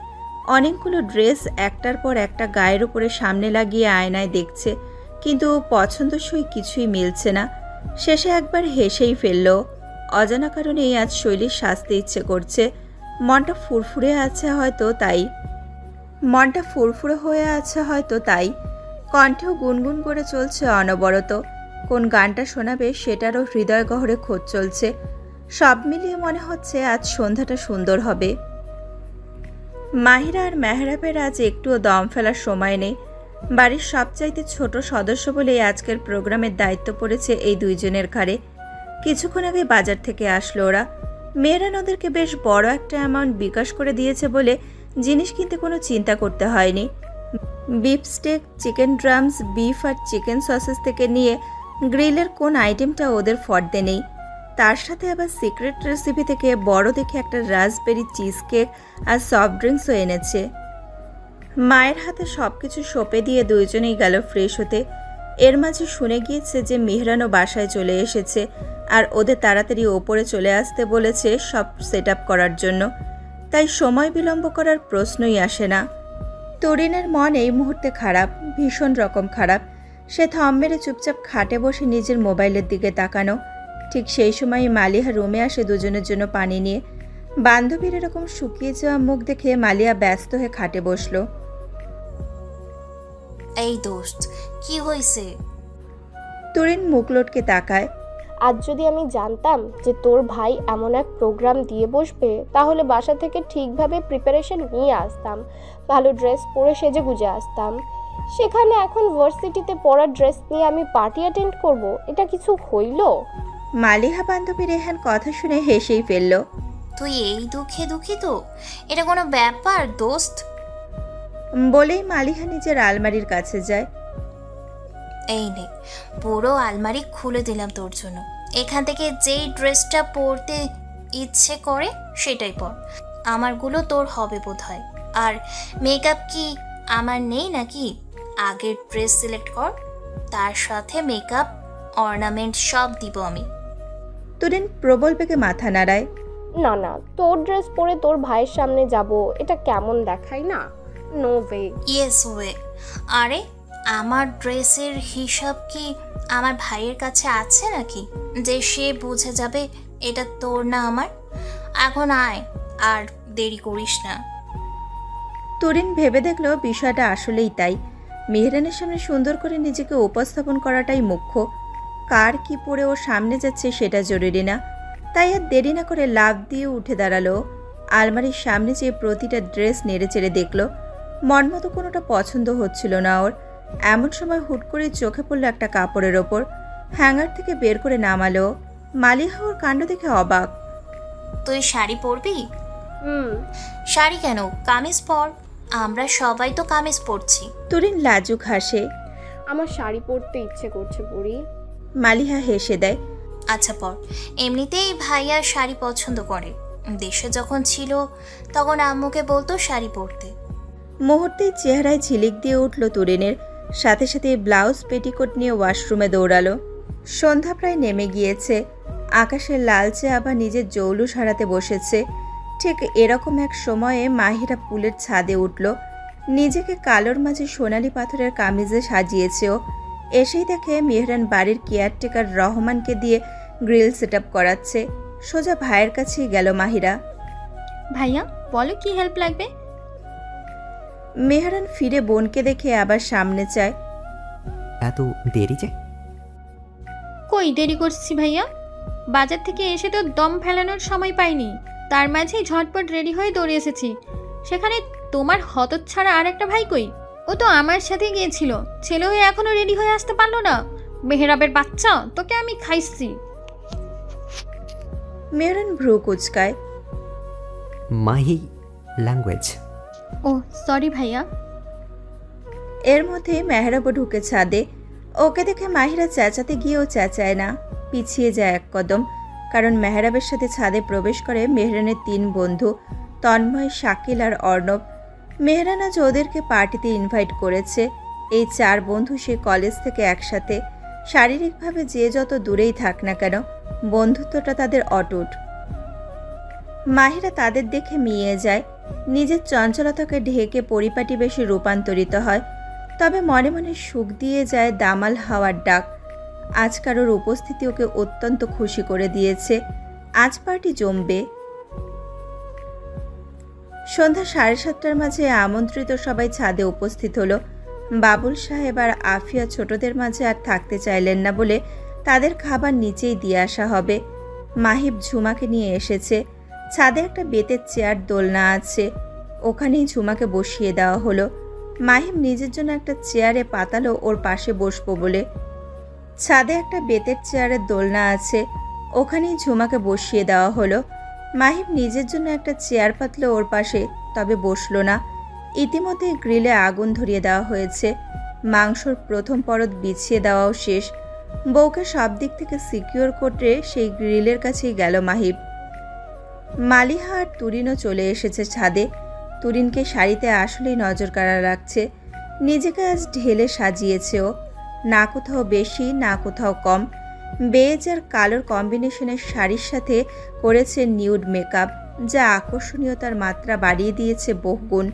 অনেকগুলো ড্রেস একটার পর একটা গায়ের উপরে সামনে লাগিয়ে আয়নায় দেখছে, কিন্তু পছন্দসই কিছুই মিলছে না। শেষে একবার হেসেই ফেলল। অজানা কারণেই আজ শৈলীর সাজতে ইচ্ছে করছে। মনটা ফুরফুরে হয়ে আছে হয়তো তাই। কণ্ঠেও গুনগুন করে চলছে অনবরত। কোন গানটা শোনাবে সেটারও হৃদয় গহরে খোঁজ চলছে। সব মিলিয়ে মনে হচ্ছে আজ সন্ধ্যাটা সুন্দর হবে। মাহিরা আর মেহরাবের আজ একটুও দম ফেলার সময় নেই। বাড়ির সবচাইতে ছোট সদস্য বলেই আজকের প্রোগ্রামের দায়িত্ব পড়েছে এই দুইজনের ঘাড়ে। কিছুক্ষণ আগে বাজার থেকে আসলো ওরা। মেহরান ওদেরকে বেশ বড় একটা অ্যামাউন্ট বিকাশ করে দিয়েছে বলে জিনিস কিনতে কোনো চিন্তা করতে হয়নি। Beef steak, chicken drums, beef আর চিকেন সসেস থেকে নিয়ে গ্রিলের কোন আইটেমটা ওদের ফর্দে নেই। তার সাথে আবার সিক্রেট রেসিপি থেকে বড় দেখে একটা রাসবেরি চিজ কেক আর সফট ড্রিঙ্কসও এনেছে। মায়ের হাতে সব কিছু সঁপে দিয়ে দুইজনেই গেল ফ্রেশ হতে। এর মাঝে শুনে গিয়েছে যে মেহরানও বাসায় চলে এসেছে আর ওদের তাড়াতাড়ি ওপরে চলে আসতে বলেছে সব সেট আপ করার জন্য, তাই সময় বিলম্ব করার প্রশ্নই আসে না। তরিনের মন এই মুহূর্তে খারাপ, ভীষণ রকম খারাপ। সে থম মেরে চুপচাপ খাটে বসে নিজের মোবাইলের দিকে তাকানো। ঠিক সেই সময় মালিহা রুমে আসে দুজনের জন্য পানি নিয়ে। বান্ধবীর এরকম শুকিয়ে যাওয়া মুখ দেখে মালিয়া ব্যস্ত হয়ে খাটে বসলো। এই দোস্ত, কি হয়েছে? তরিন মুখ লটকে তাকায়। আজ যদি আমি জানতাম যে তোর ভাই এমন এক প্রোগ্রাম দিয়ে বসবে, তাহলে বাসা থেকে ঠিকভাবে প্রিপারেশন নিয়ে আসতাম, ভালো ড্রেস পরে সেজে গুজে আসতাম। সেখানে এখন ভার্সিটিতে পরা ড্রেস নিয়ে আমি পার্টি অ্যাটেন্ড করব, এটা কিছু হইল? মালিহা বান্ধবী রেহান কথা শুনে হেসেই ফেলল। তুই এই দুঃখে দুঃখিত? এটা কোনো ব্যাপার দোস্ত? বলেই মালিহা নিজের আলমারির কাছে যায়। এই নে, পুরো আলমারি খুলে দিলাম তোর জন্য। এখান থেকে যেই ড্রেসটা পরতে ইচ্ছে করে সেটাই পর। আমারগুলো তোর হবে বোধহয়। আর মেকআপ কি আমার নেই নাকি? আগের ড্রেস সিলেক্ট কর, তার সাথে মেকআপ অর্নামেন্ট সব দিব আমি। তরিন প্রবল বেগে মাথা নাড়ায়। না না, তোর ড্রেস পরে তোর ভাইয়ের সামনে যাব, এটা কেমন দেখায় না? No way. Yes way. আরে আমার ড্রেসের হিসাব কি আমার ভাইয়ের কাছে আছে নাকি, যে সে বুঝে যাবে এটা তোর না আমার? এখন আয়, আর দেরি করিস না। তরিন ভেবে দেখলো বিষয়টা আসলেই তাই। মেহরানের সামনে সুন্দর করে নিজেকে উপস্থাপন করাটাই মুখ্য। কার কি পরে ও সামনে যাচ্ছে সেটা জরুরি না। তাই আর দেরি না করে লাফ দিয়ে উঠে দাঁড়ালো। আলমারির সামনে যেয়ে প্রতিটা ড্রেস নেড়ে চেড়ে দেখলো। মন মতো কোনোটা পছন্দ হচ্ছিল না ওর। এমন সময় হুট করে চোখে পড়লো একটা কাপড়ের ওপর। হ্যাঙ্গার থেকে বের করে নামালো। মালিহা ওর কাণ্ড দেখে অবাক। তুই শাড়ি পরবি? শাড়ি কেন, কামিজ পর। আমরা সবাই তো কামিজ পরছি। তরিন লাজুক হাসে। আমার শাড়ি পরতে ইচ্ছে করছে পরি। মালিহা হেসে দেয়। আচ্ছা পর। এমনিতেই ভাইয়া শাড়ি পছন্দ করে। দেশে যখন ছিল তখন আম্মুকে বলতো শাড়ি পরতে। মুহূর্তেই চেহারায় ঝিলিক দিয়ে উঠল তরিনের। সাথে সাথে ব্লাউজ পেটিকোট নিয়ে ওয়াশরুমে দৌড়ালো। সন্ধ্যা প্রায় নেমে গিয়েছে। আকাশের লালচে আবার নিজের জৌলুস হারাতে বসেছে। ঠিক এরকম এক সময়ে মাহিরা পুলের ছাদে উঠল। নিজেকে কালোর মাঝে সোনালি পাথরের কামিজে সাজিয়েছে ও। এসেই দেখে মেহরান বাড়ির কেয়ারটেকার রহমানকে দিয়ে গ্রিল সেট আপ করাচ্ছে। সোজা ভাইয়ের কাছেই গেল মাহিরা। ভাইয়া বলো কি হেল্প লাগবে? মেহরান ফিরে বোনকে দেখে আবার সামনে চায়। এত দেরি যে? কই দেরি করছি ভাইয়া? বাজার থেকে এসে তো দম ফেলানোর সময় পাইনি, তার মাঝেই ঝটপট রেডি হয়ে দৌড়ে এসেছি। সেখানে তোমার হতচ্ছাড়া আর একটা ভাই কই? ও তো আমার সাথে গিয়েছিল, ছেলে হয়ে এখনো রেডি হয়ে আসতে পারলো না। মেহরাবের বাচ্চা, তোকে আমি খাইছি। মেহরান ভ্রু কুচকায়। মাহি ল্যাঙ্গুয়েজ। ও সরি ভাইয়া। এর মধ্যে মেহরাবও ঢুকে ছাদে। ওকে দেখে মাহিরা চেঁচাতে গিয়েও চেঁচায় না, পিছিয়ে যায় এক কদম। কারণ মেহরাবের সাথে ছাদে প্রবেশ করে মেহরানের 3 বন্ধু, তন্ময়, শাকিল আর অর্ণব। মেহরান আজ ওদেরকে পার্টিতে ইনভাইট করেছে। এই 4 বন্ধু সে কলেজ থেকে একসাথে। শারীরিকভাবে যে যত দূরেই থাক না কেন, বন্ধুত্বটা তাদের অটুট। মাহিরা তাদের দেখে মিয়ে যায়। নিজের চঞ্চলতাকে ঢেকে পরিপাটি বেশি রূপান্তরিত হয়। তবে মনে মনে সুখ দিয়ে যায় দামাল হাওয়ার ডাক। আজ কারোর উপস্থিতি ওকে অত্যন্ত খুশি করে দিয়েছে। আজ পার্টি জমবে। সন্ধ্যা 7:30টার মাঝে আমন্ত্রিত সবাই ছাদে উপস্থিত হলো। বাবুল সাহেব আর আফিয়া ছোটদের মাঝে আর থাকতে চাইলেন না বলে তাদের খাবার নিচেই দিয়ে আসা হবে। মাহিব ঝুমাকে নিয়ে এসেছে। ছাদে একটা বেতের চেয়ার দোলনা আছে, ওখানেই ঝুমাকে বসিয়ে দেওয়া হলো। মাহিব নিজের জন্য একটা চেয়ারে পাতালো ওর পাশে বসবো বলে। ছাদে একটা বেতের চেয়ারের দোলনা আছে, ওখানেই ঝুমাকে বসিয়ে দেওয়া হলো। মাহিব নিজের জন্য একটা চেয়ার পাতলো ওর পাশে, তবে বসলো না। ইতিমধ্যে গ্রিলে আগুন ধরিয়ে দেওয়া হয়েছে। মাংসর প্রথম পরত বিছিয়ে দেওয়াও শেষ। বউকে সব দিক থেকে সিকিউর করতে সেই গ্রিলের কাছেই গেল মাহিব। মালিহা আর তুরিনও চলে এসেছে ছাদে। তুরিনকে শাড়িতে আসলেই নজর কাড়া রাখছে। নিজেকে আজ ঢেলে সাজিয়েছে ও। না কোথাও বেশি, না কোথাও কম। বেজ আর কালোর কম্বিনেশনের শাড়ির সাথে করেছে নিউড মেকআপ, যা আকর্ষণীয়তার মাত্রা বাড়িয়ে দিয়েছে বহুগুণ।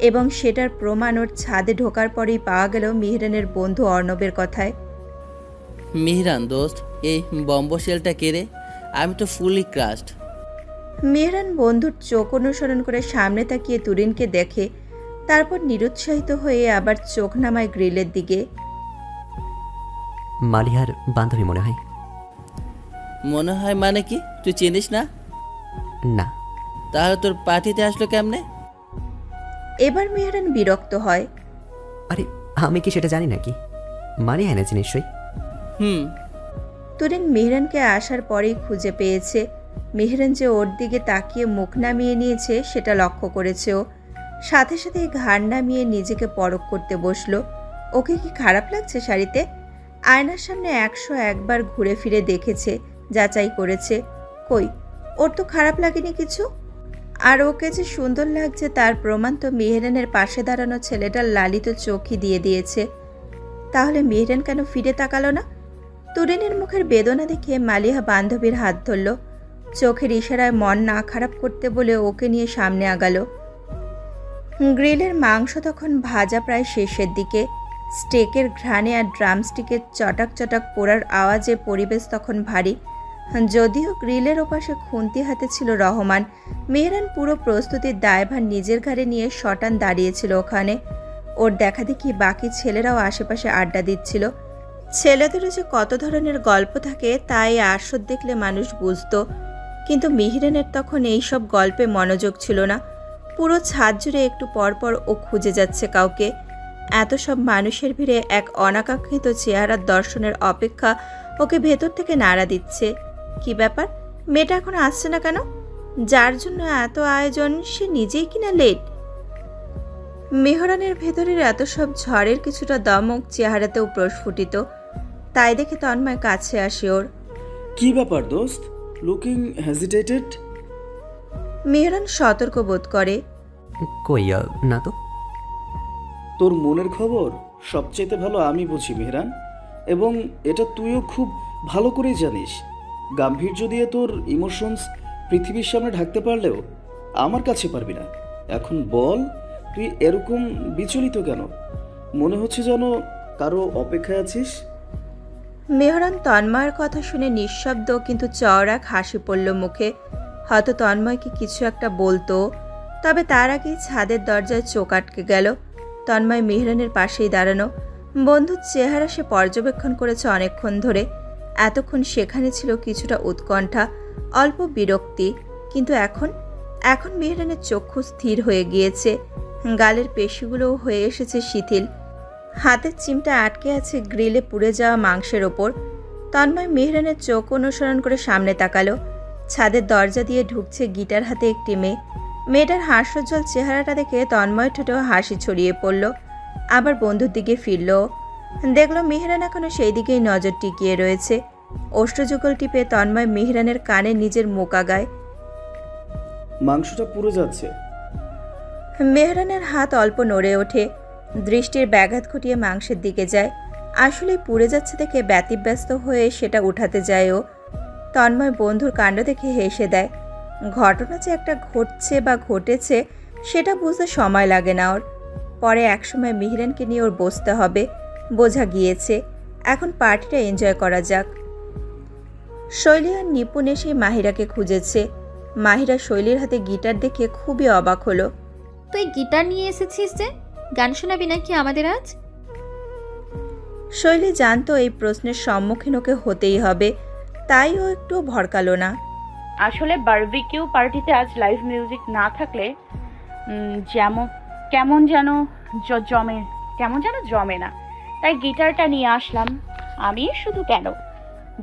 এবং সেটার প্রমাণ ওর ছাদে ঢোকার পরেই পাওয়া গেল মেহরানের বন্ধু অর্ণবের কথায়। মেহরান দোস্ত, এই বম্বশেলটা কেড়ে আমি তো ফুলি ক্রাস্ট। মেহরান বন্ধুর চোখ অনুসরণ করে সামনে তাকিয়ে তুরিনকে দেখে, তারপর নিরুৎসাহিত হয়ে আবার চোখ নামায় গ্রিলের দিকে। মালিহার বান্ধবী মনে হয়। মনে হয় মানে কি? তুই চিনিস না? না। তাহলে তোর পার্টিতে আসলো কেমনে? এবার মেহরান বিরক্ত হয়। আরে আমি কি সেটা জানি নাকি? মালিহা এনেছে নিশ্চয়ই। তুরিন মেহরানকে আসার পরেই খুঁজে পেয়েছে। মেহরান যে ওর দিকে তাকিয়ে মুখ নামিয়ে নিয়েছে সেটা লক্ষ্য করেছে ও। সাথে সাথে ঘাড় নামিয়ে নিজেকে পরখ করতে বসলো। ওকে কি খারাপ লাগছে শাড়িতে? আয়নার সামনে 101 বার ঘুরে ফিরে দেখেছে, যাচাই করেছে। কই, ওর তো খারাপ লাগেনি কিছু। আর ওকে যে সুন্দর লাগছে তার প্রমাণ তো মেহরানের পাশে দাঁড়ানো ছেলেটার লালিত চোখই দিয়ে দিয়েছে। তাহলে মেহরান কেন ফিরে তাকালো না? তুরিনের মুখের বেদনা দেখে মালিহা বান্ধবীর হাত ধরল। চোখের ইশারায় মন না খারাপ করতে বলে ওকে নিয়ে সামনে আগালো। গ্রিলের মাংস তখন ভাজা প্রায় শেষের দিকে। স্টেকের ঘ্রাণে আর ড্রামস্টিকের চটাক চটাক পোড়ার আওয়াজে পরিবেশ তখন ভারী। যদিও গ্রিলের ওপাশে খুন্তি হাতে ছিল রহমান, মেহরান পুরো প্রস্তুতির দায়ভার নিজের ঘাড়ে নিয়ে শটান দাঁড়িয়েছিল ওখানে। ওর দেখা দেখি বাকি ছেলেরাও আশেপাশে আড্ডা দিচ্ছিল। ছেলেদেরও যে কত ধরনের গল্প থাকে তাই আসর দেখলে মানুষ বুঝতো, কিন্তু মেহরানের তখন এইসব গল্পে মনোযোগ ছিল না। পুরো ছাদ জুড়ে একটু পরপর ও খুঁজে যাচ্ছে কাউকে। এত সব মানুষের ভিড়ে এক অনাকাঙ্ক্ষিত চেহারার দর্শনের অপেক্ষা ওকে ভেতর থেকে নাড়া দিচ্ছে। কি ব্যাপার, মেয়েটা এখন আসছে না কেন? যার জন্য এত আয়োজন সে নিজেই কিনা লেট। মেহরানের ভেতরের এত সব ঝড়ের কিছুটা দমক চেহারাতেও প্রস্ফুটিত। তাই দেখে তন্ময় কাছে আসে ওর। কি ব্যাপার দোস্ত, লুকিং হেজিটেটেড? মেহরান সতর্ক বোধ করে। কই না তো। তোর মনের খবর সবচেয়ে ভালো আমি বুঝি মেহরান, এবং এটা তুইও খুব ভালো করেই জানিস। গাম্ভীর্য দিয়ে তোর ইমোশনস পৃথিবীর সামনে ঢাকতে পারলেও আমার কাছে পারবি না। এখন বল, তুই এরকম বিচলিত কেন? মনে হচ্ছে যেন কারো অপেক্ষায় আছিস। মেহরান তন্ময়ের কথা শুনে নিঃশব্দ, কিন্তু চওড়া হাসি পড়ল মুখে। হয়তো তন্ময়কে কিছু একটা বলতো। তবে তার আগেই ছাদের দরজায় চোখ আটকে গেল। তন্ময় মেহরানের পাশেই দাঁড়ানো। বন্ধুর চেহারা সে পর্যবেক্ষণ করেছে অনেকক্ষণ ধরে। এতক্ষণ সেখানে ছিল কিছুটা উৎকণ্ঠা, অল্প বিরক্তি, কিন্তু এখন মেহরানের চক্ষু স্থির হয়ে গিয়েছে। গালের পেশিগুলোও হয়ে এসেছে শিথিল। হাতের চিমটা আটকে আছে গ্রিলে পুড়ে যাওয়া মাংসের ওপর। তন্ময় মেহরানের চোখ অনুসরণ করে সামনে তাকালো। ছাদের দরজা দিয়ে ঢুকছে গিটার হাতে একটি মেয়ে। মেয়েটার হাস্যোজ্জ্বল চেহারাটা দেখে তন্ময় ঠোঁটেও হাসি ছড়িয়ে পড়ল। আবার বন্ধুর দিকে ফিরল। দেখল মেহরান এখনো সেই দিকেই নজর টিকিয়ে রয়েছে। অষ্টযুগল টিপে তন্ময় মেহরানের কানে নিজের মুখ আগায়। মাংসটা পুড়ে যাচ্ছে। মেহরানের হাত অল্প নড়ে ওঠে। দৃষ্টির ব্যাঘাত ঘটিয়ে মাংসের দিকে যায়। আসলেই পুড়ে যাচ্ছে দেখে ব্যতিব্যস্ত হয়ে সেটা উঠাতে যায় ও। তন্ময় বন্ধুর কাণ্ড দেখে হেসে দেয়। ঘটনা যে একটা ঘটছে বা ঘটেছে সেটা বুঝতে সময় লাগে না ওর। পরে একসময় মেহরানকে নিয়ে ওর বসতে হবে। বোঝা গিয়েছে এখন পার্টিটা এনজয় করা যাক। শৈলী আর নিপুণ এসে মাহিরাকে খুঁজেছে। মাহিরা শৈলীর হাতে গিটার দেখে খুবই অবাক হলো। তুই গিটার নিয়ে এসেছিস যে, গান শোনাবি নাকি আমাদের আজ? শৈলী জানতো এই প্রশ্নের সম্মুখীন ওকে হতেই হবে, তাই ও একটু ভড়কালো না। আসলে বারবিকিউ পার্টিতে আজ লাইভ মিউজিক না থাকলে কেমন যেন জমে না, তাই গিটারটা নিয়ে আসলাম। আমি শুধু কেন,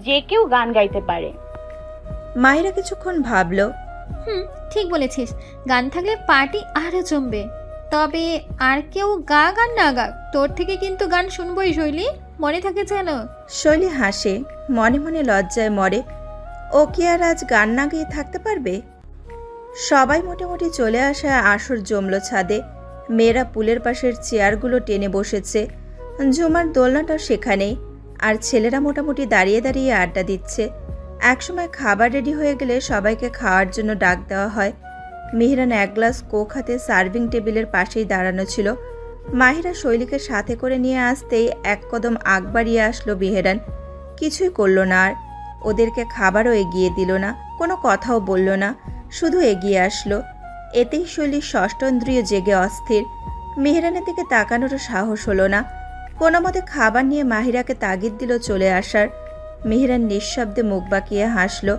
যে কেউ গান গাইতে পারে। মাহিরা কিছুক্ষণ ভাবলো। ঠিক বলেছিস, গান থাকলে পার্টি আরো জমবে। তবে আর কেউ গান না গাক, তোর থেকে কিন্তু গান শুনবই শৈলী, মনে থাকে যেন। শৈলী হাসে, মনে মনে লজ্জায় মরে। ও কি আর আজ গান না গিয়ে থাকতে পারবে? সবাই মোটামুটি চলে আসা আসর জমলো ছাদে। মেয়েরা পুলের পাশের চেয়ারগুলো টেনে বসেছে। ঝুমার দোলনাটা সেখানেই। আর ছেলেরা মোটামুটি দাঁড়িয়ে দাঁড়িয়ে আড্ডা দিচ্ছে। একসময় খাবার রেডি হয়ে গেলে সবাইকে খাওয়ার জন্য ডাক দেওয়া হয়। মেহরান এক গ্লাস কোক হাতে সার্ভিং টেবিলের পাশেই দাঁড়ানো ছিল। মাহিরা শৈলীকে সাথে করে নিয়ে আসতেই এক কদম আগ বাড়িয়ে আসলো মেহরান। কিছুই করলো না, আর ওদেরকে খাবারও এগিয়ে দিল না, কোনো কথাও বলল না, শুধু এগিয়ে আসলো। এতেই শৈলীর ষষ্ঠেন্দ্রিয় জেগে অস্থির। মেহরানের দিকে তাকানোরও সাহস হলো না। কোনো মতে খাবার নিয়ে মাহিরাকে তাগিদ দিল চলে আসার। মেহরান নিঃশব্দে মুখ বাঁকিয়ে হাসলো।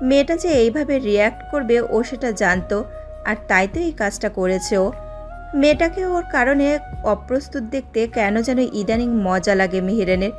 মেয়েটা যে এইভাবে রিয়্যাক্ট করবে ও সেটা জানতো, আর তাই তো এই কাজটা করেছে ও। মেয়েটাকে ওর কারণে অপ্রস্তুত দেখতে কেন যেন ইদানিং মজা লাগে মেহরানের।